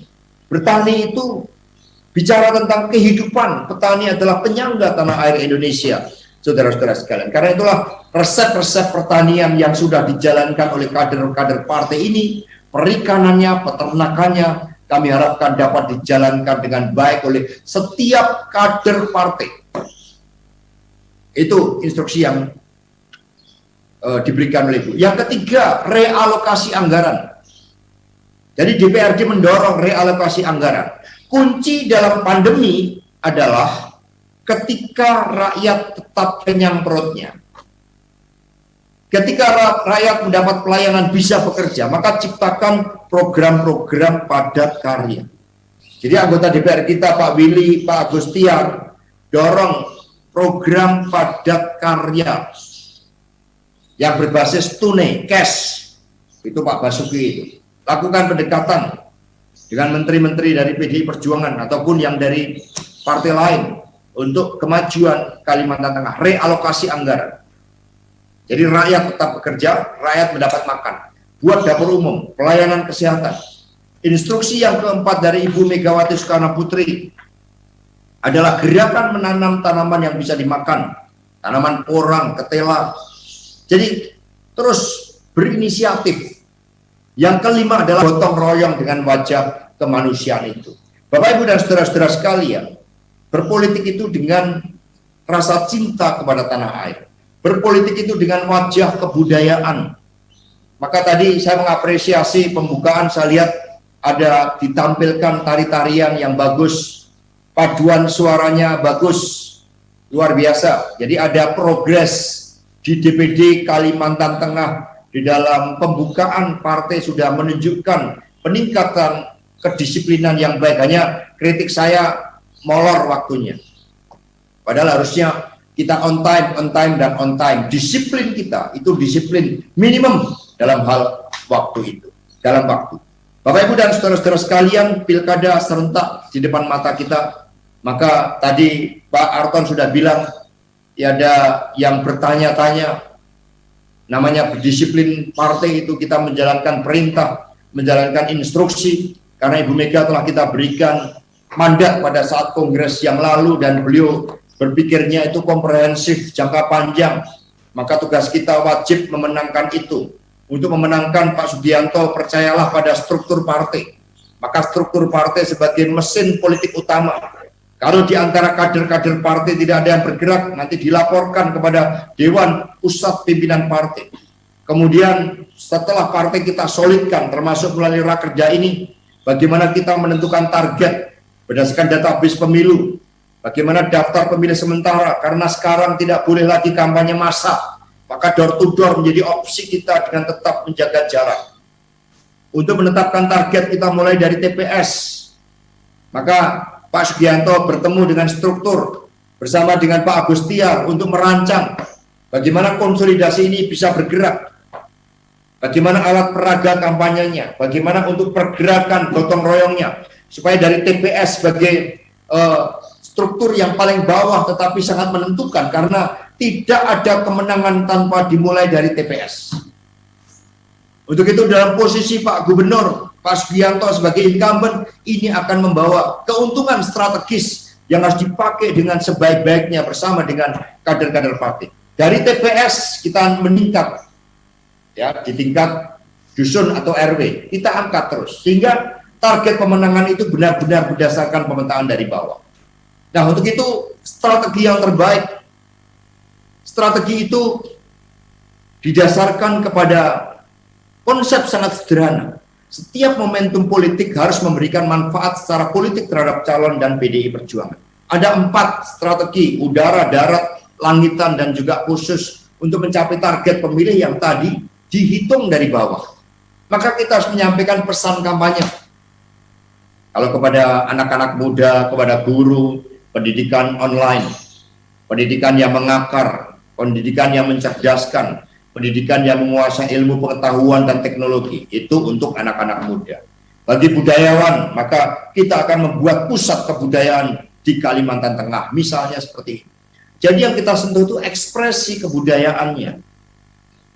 Bertani itu bicara tentang kehidupan. Petani adalah penyangga tanah air Indonesia, saudara-saudara sekalian. Karena itulah resep-resep pertanian yang sudah dijalankan oleh kader-kader partai ini, perikanannya, peternakannya, kami harapkan dapat dijalankan dengan baik oleh setiap kader partai. Itu instruksi yang diberikan oleh Ibu. Yang ketiga, realokasi anggaran. Jadi DPRD mendorong realokasi anggaran. Kunci dalam pandemi adalah ketika rakyat tetap kenyang perutnya. Ketika rakyat mendapat pelayanan bisa bekerja, maka ciptakan program-program padat karya. Jadi anggota DPR kita, Pak Willy, Pak Agus Tiar, dorong program padat karya yang berbasis tunai, cash. Itu Pak Basuki itu. Lakukan pendekatan dengan menteri-menteri dari PDI Perjuangan ataupun yang dari partai lain untuk kemajuan Kalimantan Tengah, realokasi anggaran. Jadi rakyat tetap bekerja, rakyat mendapat makan. Buat dapur umum, pelayanan kesehatan. Instruksi yang keempat dari Ibu Megawati Soekarno Putri adalah gerakan menanam tanaman yang bisa dimakan. Tanaman porang, ketela. Jadi terus berinisiatif. Yang kelima adalah gotong royong dengan wajah kemanusiaan itu. Bapak, Ibu, dan saudara-saudara sekalian, berpolitik itu dengan rasa cinta kepada tanah air. Berpolitik itu dengan wajah kebudayaan. Maka tadi saya mengapresiasi pembukaan, saya lihat ada ditampilkan tari-tarian yang bagus, paduan suaranya bagus, luar biasa. Jadi ada progres di DPD Kalimantan Tengah. Di dalam pembukaan partai sudah menunjukkan peningkatan kedisiplinan yang baik. Hanya kritik saya molor waktunya. Padahal harusnya kita on time, dan on time. Disiplin kita itu disiplin minimum dalam hal waktu itu. Dalam waktu. Bapak, Ibu, dan saudara-saudara sekalian, pilkada serentak di depan mata kita. Maka tadi Pak Arton sudah bilang, ya ada yang bertanya-tanya. Namanya berdisiplin partai itu kita menjalankan perintah, menjalankan instruksi, karena Ibu Mega telah kita berikan mandat pada saat kongres yang lalu dan beliau berpikirnya itu komprehensif, jangka panjang. Maka tugas kita wajib memenangkan itu. Untuk memenangkan Pak Subianto, percayalah pada struktur partai. Maka struktur partai sebagai mesin politik utama. Kalau di antara kader-kader partai tidak ada yang bergerak, nanti dilaporkan kepada Dewan Pusat Pimpinan Partai. Kemudian setelah partai kita solidkan, termasuk melalui rakerja ini, bagaimana kita menentukan target berdasarkan database pemilu, bagaimana daftar pemilih sementara, karena sekarang tidak boleh lagi kampanye massal, maka door to door menjadi opsi kita dengan tetap menjaga jarak. Untuk menetapkan target kita mulai dari TPS, maka Pak Subianto bertemu dengan struktur bersama dengan Pak Agus Tiar untuk merancang bagaimana konsolidasi ini bisa bergerak, bagaimana alat peraga kampanyenya, bagaimana untuk pergerakan gotong royongnya, supaya dari TPS sebagai struktur yang paling bawah tetapi sangat menentukan, karena tidak ada kemenangan tanpa dimulai dari TPS. Untuk itu dalam posisi Pak Gubernur, Pak Subianto sebagai incumbent, ini akan membawa keuntungan strategis yang harus dipakai dengan sebaik-baiknya bersama dengan kader-kader partai. Dari TPS kita meningkat, ya, di tingkat dusun atau RW, kita angkat terus, sehingga target pemenangan itu benar-benar berdasarkan pemetaan dari bawah. Nah, untuk itu strategi yang terbaik, strategi itu didasarkan kepada konsep sangat sederhana. Setiap momentum politik harus memberikan manfaat secara politik terhadap calon dan PDI Perjuangan. Ada 4 strategi, udara, darat, langitan, dan juga khusus untuk mencapai target pemilih yang tadi dihitung dari bawah. Maka kita harus menyampaikan pesan kampanye. Kalau kepada anak-anak muda, kepada guru, pendidikan online, pendidikan yang mengakar, pendidikan yang mencerdaskan, pendidikan yang menguasai ilmu pengetahuan dan teknologi, itu untuk anak-anak muda. Bagi budayawan, maka kita akan membuat pusat kebudayaan di Kalimantan Tengah, misalnya seperti ini. Jadi yang kita sentuh itu ekspresi kebudayaannya.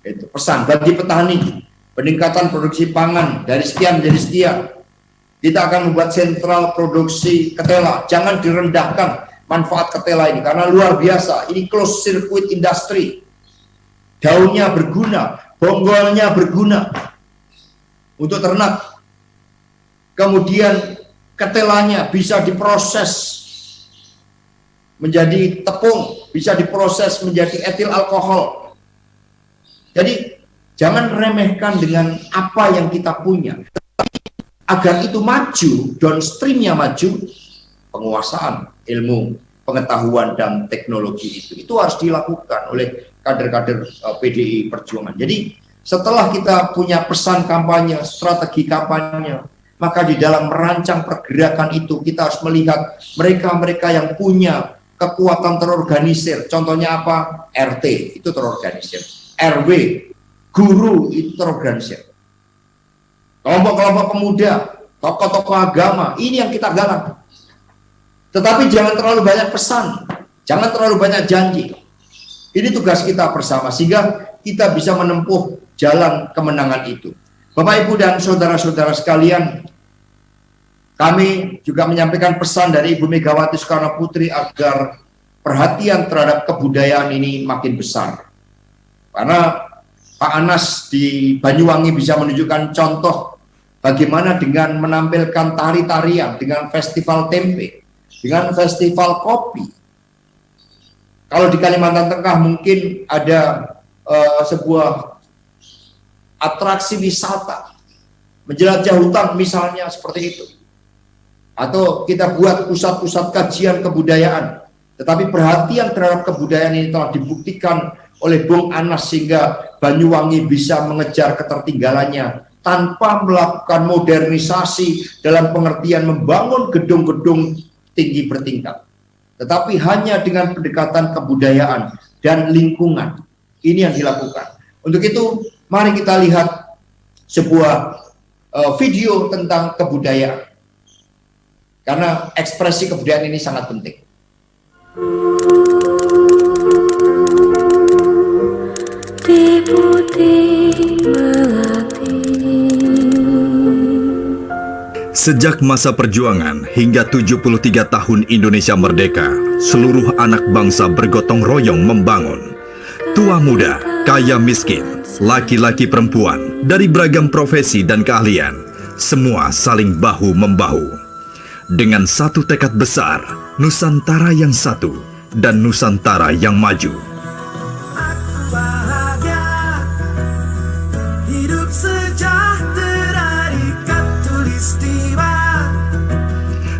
Itu pesan bagi petani, peningkatan produksi pangan dari sekian menjadi sekian. Kita akan membuat sentral produksi ketela. Jangan direndahkan manfaat ketela ini karena luar biasa. Ini closed circuit industry. Daunnya berguna, bonggolnya berguna untuk ternak. Kemudian ketelanya bisa diproses menjadi tepung, bisa diproses menjadi etil alkohol. Jadi jangan remehkan dengan apa yang kita punya. Agar itu maju, downstreamnya maju, penguasaan ilmu, pengetahuan, dan teknologi itu harus dilakukan oleh kader-kader PDI Perjuangan. Jadi setelah kita punya pesan kampanye, strategi kampanye, maka di dalam merancang pergerakan itu kita harus melihat mereka-mereka yang punya kekuatan terorganisir. Contohnya apa? RT itu terorganisir, RW, guru itu terorganisir. Kelompok-kelompok pemuda, tokoh-tokoh agama, ini yang kita galang. Tetapi jangan terlalu banyak pesan, jangan terlalu banyak janji. Ini tugas kita bersama, sehingga kita bisa menempuh jalan kemenangan itu. Bapak, Ibu, dan saudara-saudara sekalian, kami juga menyampaikan pesan dari Ibu Megawati Soekarno Putri agar perhatian terhadap kebudayaan ini makin besar. Karena Pak Anas di Banyuwangi bisa menunjukkan contoh bagaimana dengan menampilkan tari-tarian, dengan festival tempe, dengan festival kopi. Kalau di Kalimantan Tengah mungkin ada sebuah atraksi wisata, menjelajah hutan misalnya seperti itu. Atau kita buat pusat-pusat kajian kebudayaan. Tetapi perhatian terhadap kebudayaan ini telah dibuktikan oleh Bung Anas sehingga Banyuwangi bisa mengejar ketertinggalannya tanpa melakukan modernisasi dalam pengertian membangun gedung-gedung tinggi bertingkat. Tetapi hanya dengan pendekatan kebudayaan dan lingkungan. Ini yang dilakukan. Untuk itu, mari kita lihat sebuah video tentang kebudayaan. Karena ekspresi kebudayaan ini sangat penting. Sejak masa perjuangan hingga 73 tahun Indonesia merdeka, seluruh anak bangsa bergotong royong membangun. Tua muda, kaya miskin, laki-laki perempuan, dari beragam profesi dan keahlian, semua saling bahu-membahu. Dengan satu tekad besar, Nusantara yang satu dan Nusantara yang maju.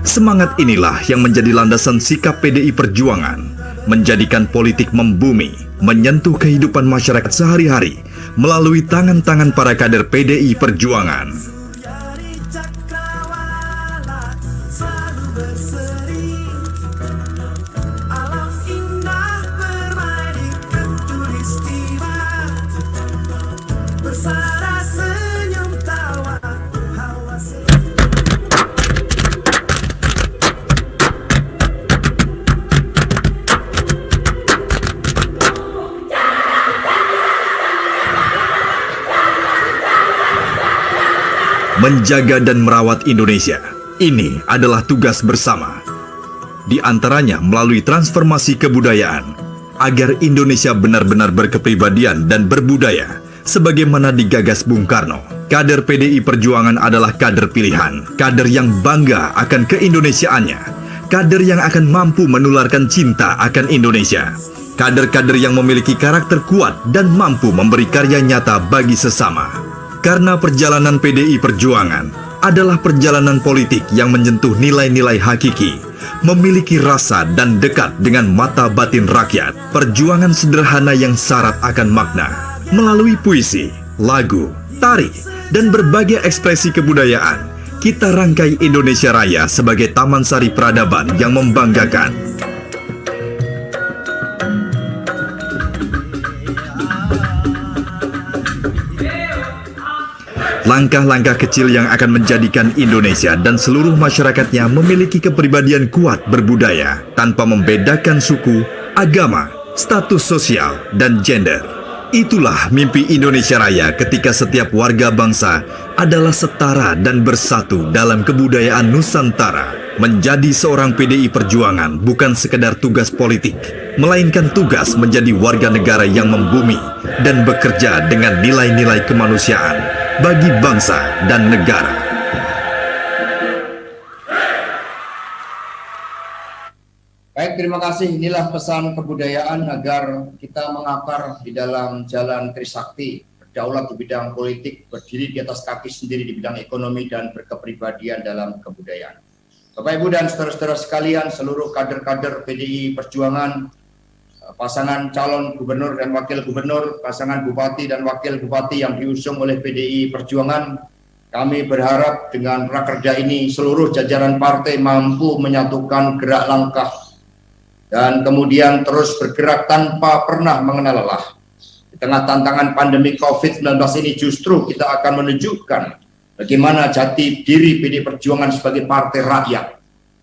Semangat inilah yang menjadi landasan sikap PDI Perjuangan, menjadikan politik membumi, menyentuh kehidupan masyarakat sehari-hari melalui tangan-tangan para kader PDI Perjuangan. Menjaga dan merawat Indonesia, ini adalah tugas bersama. Di antaranya melalui transformasi kebudayaan, agar Indonesia benar-benar berkepribadian dan berbudaya, sebagaimana digagas Bung Karno. Kader PDI Perjuangan adalah kader pilihan, kader yang bangga akan keindonesiaannya, kader yang akan mampu menularkan cinta akan Indonesia, kader-kader yang memiliki karakter kuat dan mampu memberi karya nyata bagi sesama. Karena perjalanan PDI Perjuangan adalah perjalanan politik yang menyentuh nilai-nilai hakiki, memiliki rasa dan dekat dengan mata batin rakyat. Perjuangan sederhana yang syarat akan makna. Melalui puisi, lagu, tari, dan berbagai ekspresi kebudayaan, kita rangkai Indonesia Raya sebagai taman sari peradaban yang membanggakan. Langkah-langkah kecil yang akan menjadikan Indonesia dan seluruh masyarakatnya memiliki kepribadian kuat berbudaya tanpa membedakan suku, agama, status sosial, dan gender. Itulah mimpi Indonesia Raya ketika setiap warga bangsa adalah setara dan bersatu dalam kebudayaan Nusantara. Menjadi seorang PDI Perjuangan bukan sekedar tugas politik, melainkan tugas menjadi warga negara yang membumi dan bekerja dengan nilai-nilai kemanusiaan bagi bangsa dan negara. Baik, terima kasih. Inilah pesan kebudayaan agar kita mengakar di dalam jalan Trisakti, berdaulat di bidang politik, berdiri di atas kaki sendiri di bidang ekonomi, dan berkepribadian dalam kebudayaan. Bapak, Ibu, dan saudara-saudara sekalian, seluruh kader-kader PDI Perjuangan, pasangan calon gubernur dan wakil gubernur, pasangan bupati dan wakil bupati yang diusung oleh PDI Perjuangan, kami berharap dengan rakerda ini seluruh jajaran partai mampu menyatukan gerak langkah dan kemudian terus bergerak tanpa pernah mengenal lelah. Di tengah tantangan pandemi COVID-19 ini justru kita akan menunjukkan bagaimana jati diri PDI Perjuangan sebagai partai rakyat,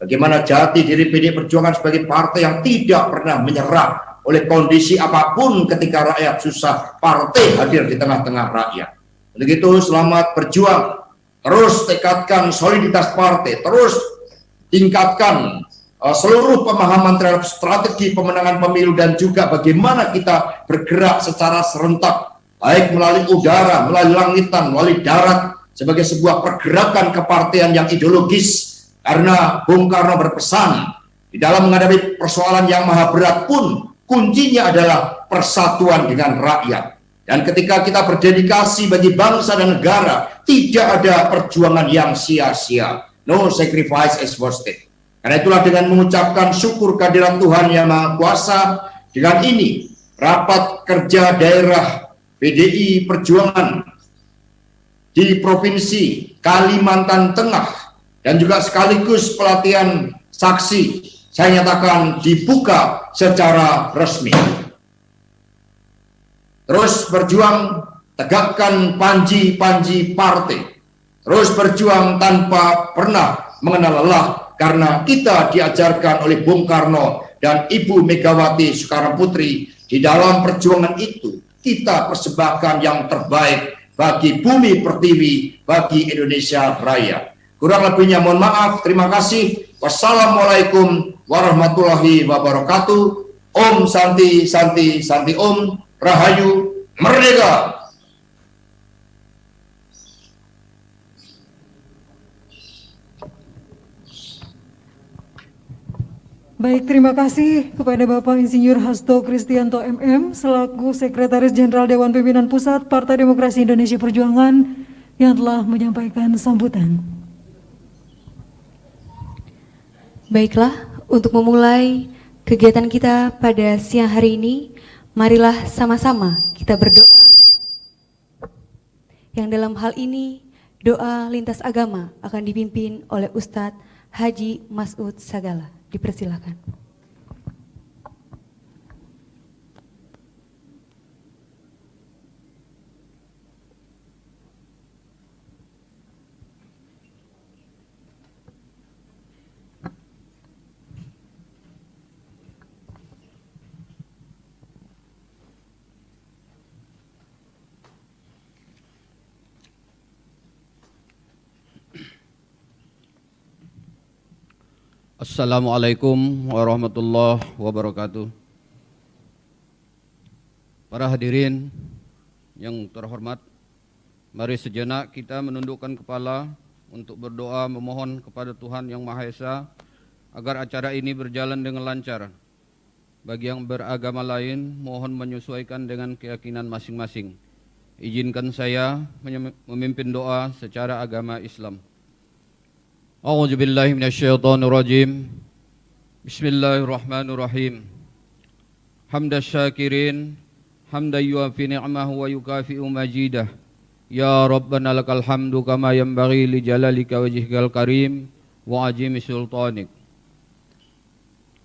bagaimana jati diri PDI Perjuangan sebagai partai yang tidak pernah menyerah oleh kondisi apapun. Ketika rakyat susah, partai hadir di tengah-tengah rakyat. Begitu, selamat berjuang. Terus tekadkan soliditas partai, terus tingkatkan seluruh pemahaman terhadap strategi pemenangan pemilu dan juga bagaimana kita bergerak secara serentak, baik melalui udara, melalui langitan, melalui darat, sebagai sebuah pergerakan kepartaian yang ideologis. Karena Bung Karno berpesan, di dalam menghadapi persoalan yang maha berat pun kuncinya adalah persatuan dengan rakyat. Dan ketika kita berdedikasi bagi bangsa dan negara, tidak ada perjuangan yang sia-sia. No sacrifice is wasted. Karena itulah dengan mengucapkan syukur kehadiran Tuhan Yang Maha Kuasa, dengan ini rapat kerja daerah PDI Perjuangan di Provinsi Kalimantan Tengah dan juga sekaligus pelatihan saksi saya nyatakan dibuka secara resmi. Terus berjuang, tegakkan panji-panji partai. Terus berjuang tanpa pernah mengenal lelah, karena kita diajarkan oleh Bung Karno dan Ibu Megawati Soekarno Putri. Di dalam perjuangan itu, kita persembahkan yang terbaik bagi bumi pertiwi, bagi Indonesia Raya. Kurang lebihnya mohon maaf, terima kasih. Wassalamualaikum warahmatullahi wabarakatuh. Om Santi Santi Santi Om. Rahayu Merdeka. Baik, terima kasih kepada Bapak Insinyur Hasto Kristianto MM selaku Sekretaris Jenderal Dewan Pimpinan Pusat Partai Demokrasi Indonesia Perjuangan yang telah menyampaikan sambutan. Baiklah, untuk memulai kegiatan kita pada siang hari ini, marilah sama-sama kita berdoa. Yang dalam hal ini, doa lintas agama akan dipimpin oleh Ustadz Haji Mas'ud Sagala. Dipersilakan. Assalamualaikum warahmatullahi wabarakatuh. Para hadirin yang terhormat, mari sejenak kita menundukkan kepala untuk berdoa memohon kepada Tuhan Yang Maha Esa agar acara ini berjalan dengan lancar. Bagi yang beragama lain, mohon menyesuaikan dengan keyakinan masing-masing. Izinkan saya memimpin doa secara agama Islam. A'udzubillahi minasyaitonirrajim. Bismillahirrahmanirrahim. Hamdas syakirin, hamdan yuafi ni'mahu wa yukafi'u majidah. Ya Rabbana lakal hamdu kama yanbaghi li jalalika wajhikal karim wa ajimi sultanik.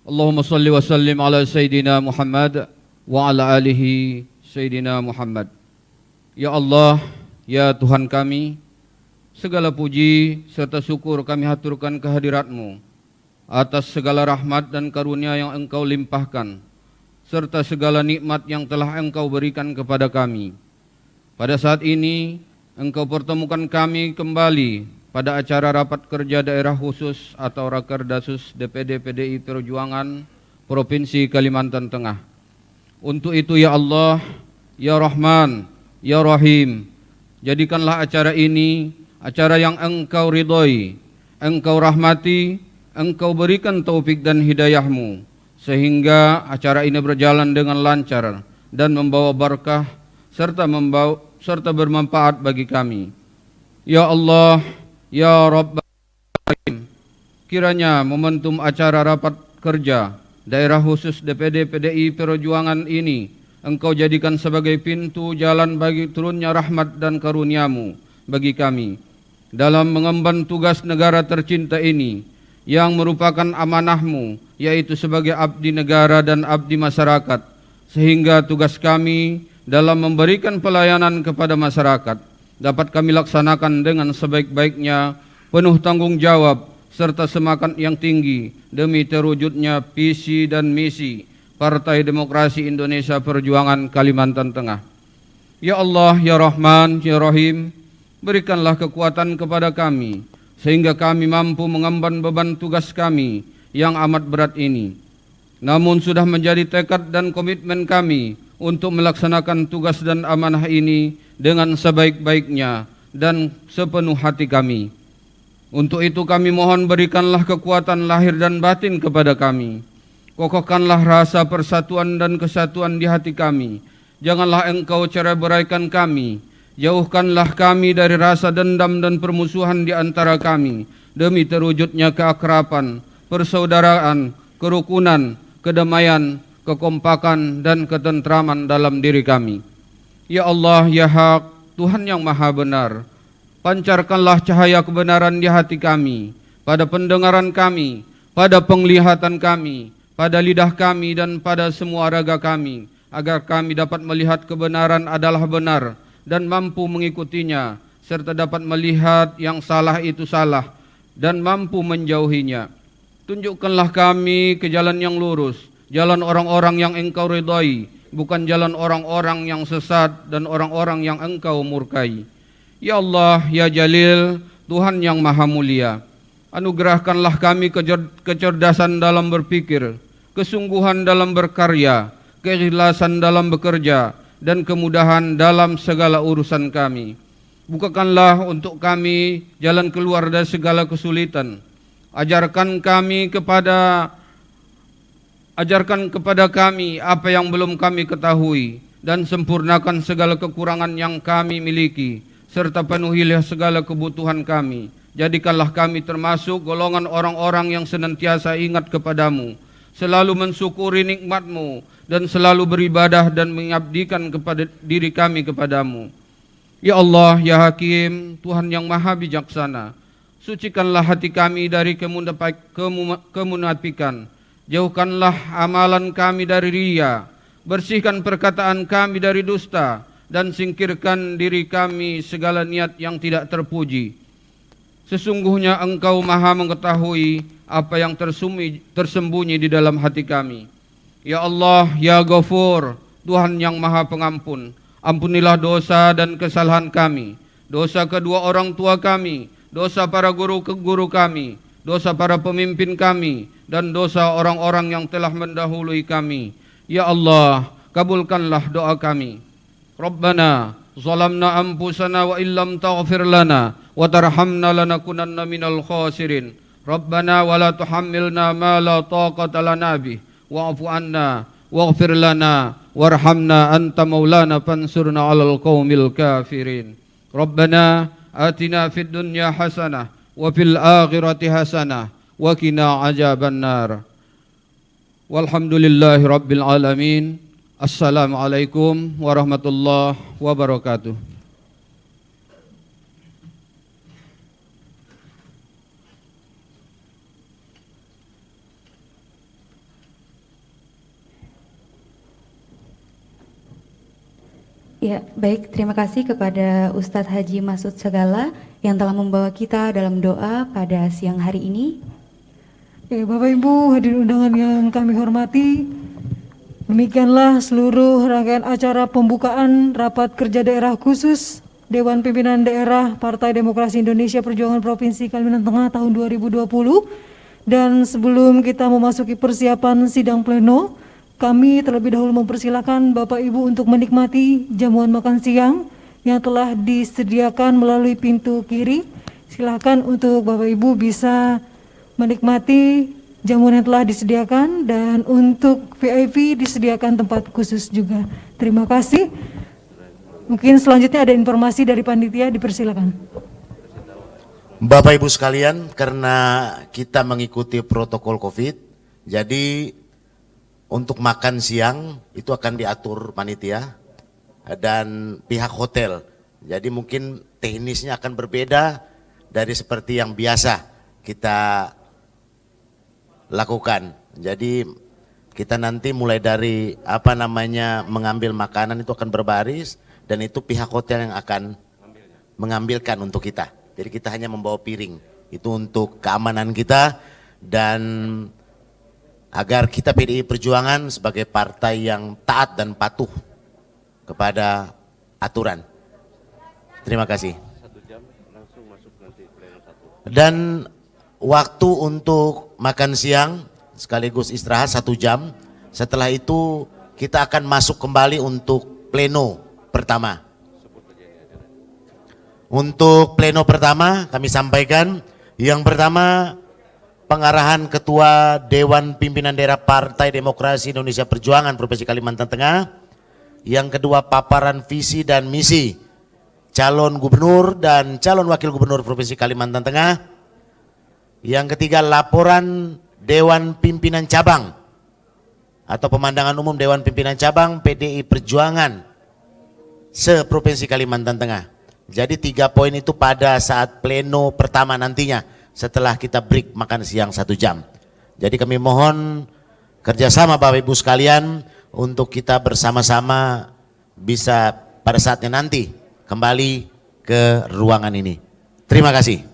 Allahumma salli wa sallim ala Sayyidina Muhammad wa ala alihi Sayyidina Muhammad. Ya Allah, ya Tuhan kami, segala puji serta syukur kami haturkan kehadirat-Mu atas segala rahmat dan karunia yang Engkau limpahkan, serta segala nikmat yang telah Engkau berikan kepada kami. Pada saat ini, Engkau pertemukan kami kembali pada acara rapat kerja daerah khusus atau Rakerdasus DPD PDI Perjuangan Provinsi Kalimantan Tengah. Untuk itu ya Allah, ya Rahman, ya Rahim, jadikanlah acara ini acara yang Engkau ridhoi, Engkau rahmati, Engkau berikan taufik dan hidayah-Mu, sehingga acara ini berjalan dengan lancar dan membawa berkah serta bermanfaat bagi kami. Ya Allah, ya Rabb, kiranya momentum acara rapat kerja daerah khusus DPD PDI Perjuangan ini Engkau jadikan sebagai pintu jalan bagi turunnya rahmat dan karunia-Mu bagi kami dalam mengemban tugas negara tercinta ini yang merupakan amanah-Mu, yaitu sebagai abdi negara dan abdi masyarakat, sehingga tugas kami dalam memberikan pelayanan kepada masyarakat dapat kami laksanakan dengan sebaik-baiknya, penuh tanggung jawab serta semangat yang tinggi demi terwujudnya visi dan misi Partai Demokrasi Indonesia Perjuangan Kalimantan Tengah. Ya Allah, ya Rahman, ya Rahim, berikanlah kekuatan kepada kami sehingga kami mampu mengemban beban tugas kami yang amat berat ini. Namun sudah menjadi tekad dan komitmen kami untuk melaksanakan tugas dan amanah ini dengan sebaik-baiknya dan sepenuh hati kami. Untuk itu kami mohon berikanlah kekuatan lahir dan batin kepada kami. Kokohkanlah rasa persatuan dan kesatuan di hati kami. Janganlah Engkau cerai-beraikan kami. Jauhkanlah kami dari rasa dendam dan permusuhan di antara kami, demi terwujudnya keakraban, persaudaraan, kerukunan, kedamaian, kekompakan, dan ketentraman dalam diri kami. Ya Allah, ya Hak, Tuhan yang Maha Benar, pancarkanlah cahaya kebenaran di hati kami, pada pendengaran kami, pada penglihatan kami, pada lidah kami, dan pada semua raga kami, agar kami dapat melihat kebenaran adalah benar dan mampu mengikutinya, serta dapat melihat yang salah itu salah dan mampu menjauhinya. Tunjukkanlah kami ke jalan yang lurus, jalan orang-orang yang Engkau ridhai, bukan jalan orang-orang yang sesat dan orang-orang yang Engkau murkai. Ya Allah, ya Jalil, Tuhan yang Maha Mulia, anugerahkanlah kami kecerdasan dalam berpikir, kesungguhan dalam berkarya, keikhlasan dalam bekerja, dan kemudahan dalam segala urusan kami. Bukakanlah untuk kami jalan keluar dari segala kesulitan. Ajarkan kepada kami apa yang belum kami ketahui, dan sempurnakan segala kekurangan yang kami miliki, serta penuhilah segala kebutuhan kami. Jadikanlah kami termasuk golongan orang-orang yang senantiasa ingat kepadamu, selalu mensyukuri nikmat-Mu, dan selalu beribadah dan mengabdikan kepada diri kami kepadamu. Ya Allah, ya Hakim, Tuhan yang Maha Bijaksana, sucikanlah hati kami dari kemunafikan, jauhkanlah amalan kami dari riya, bersihkan perkataan kami dari dusta, dan singkirkan diri kami segala niat yang tidak terpuji. Sesungguhnya Engkau Maha mengetahui apa yang tersembunyi di dalam hati kami. Ya Allah, ya Ghafur, Tuhan yang Maha Pengampun, ampunilah dosa dan kesalahan kami, dosa kedua orang tua kami, dosa para guru kami, dosa para pemimpin kami, dan dosa orang-orang yang telah mendahului kami. Ya Allah, kabulkanlah doa kami. Rabbana zalamna anfusana wa illam taghfir lana wa tarhamna lanakunanna minal khasirin. Rabbana wa la tuhammilna ma la taqata lana bih wa'fu anna waghfir lana warhamna anta maulana fansurna 'alal qaumil kafirin. Rabbana atina fid dunya hasanah wa fil akhirati hasanah wa qina adzabannar. Walhamdulillahi Rabbil Alamin. Assalamualaikum warahmatullahi wabarakatuh. Ya, baik. Terima kasih kepada Ustadz Haji Masud Segala yang telah membawa kita dalam doa pada siang hari ini. Ya, Bapak Ibu hadirin undangan yang kami hormati, demikianlah seluruh rangkaian acara pembukaan Rapat Kerja Daerah Khusus Dewan Pimpinan Daerah Partai Demokrasi Indonesia Perjuangan Provinsi Kalimantan Tengah tahun 2020. Dan sebelum kita memasuki persiapan sidang pleno, kami terlebih dahulu mempersilakan Bapak Ibu untuk menikmati jamuan makan siang yang telah disediakan melalui pintu kiri. Silakan untuk Bapak Ibu bisa menikmati jamuan yang telah disediakan, dan untuk VIP disediakan tempat khusus juga. Terima kasih. Mungkin selanjutnya ada informasi dari panitia, dipersilakan. Bapak Ibu sekalian, karena kita mengikuti protokol COVID, jadi untuk makan siang itu akan diatur panitia dan pihak hotel. Jadi mungkin teknisnya akan berbeda dari seperti yang biasa kita lakukan. Jadi kita nanti mulai dari mengambil makanan itu akan berbaris, dan itu pihak hotel yang akan mengambilkan untuk kita. Jadi kita hanya membawa piring. Itu untuk keamanan kita dan agar kita PDI Perjuangan sebagai partai yang taat dan patuh kepada aturan. Terima kasih. Dan waktu untuk makan siang sekaligus istirahat 1 jam. Setelah itu kita akan masuk kembali untuk pleno pertama. Untuk pleno pertama kami sampaikan, yang pertama pengarahan Ketua Dewan Pimpinan Daerah Partai Demokrasi Indonesia Perjuangan Provinsi Kalimantan Tengah. Yang kedua paparan visi dan misi calon gubernur dan calon wakil gubernur Provinsi Kalimantan Tengah. Yang ketiga laporan Dewan Pimpinan Cabang atau pemandangan umum Dewan Pimpinan Cabang PDI Perjuangan se-Provinsi Kalimantan Tengah. Jadi 3 poin itu pada saat pleno pertama nantinya, setelah kita break makan siang 1 jam. Jadi kami mohon kerjasama Bapak Ibu sekalian untuk kita bersama-sama bisa pada saatnya nanti kembali ke ruangan ini. Terima kasih.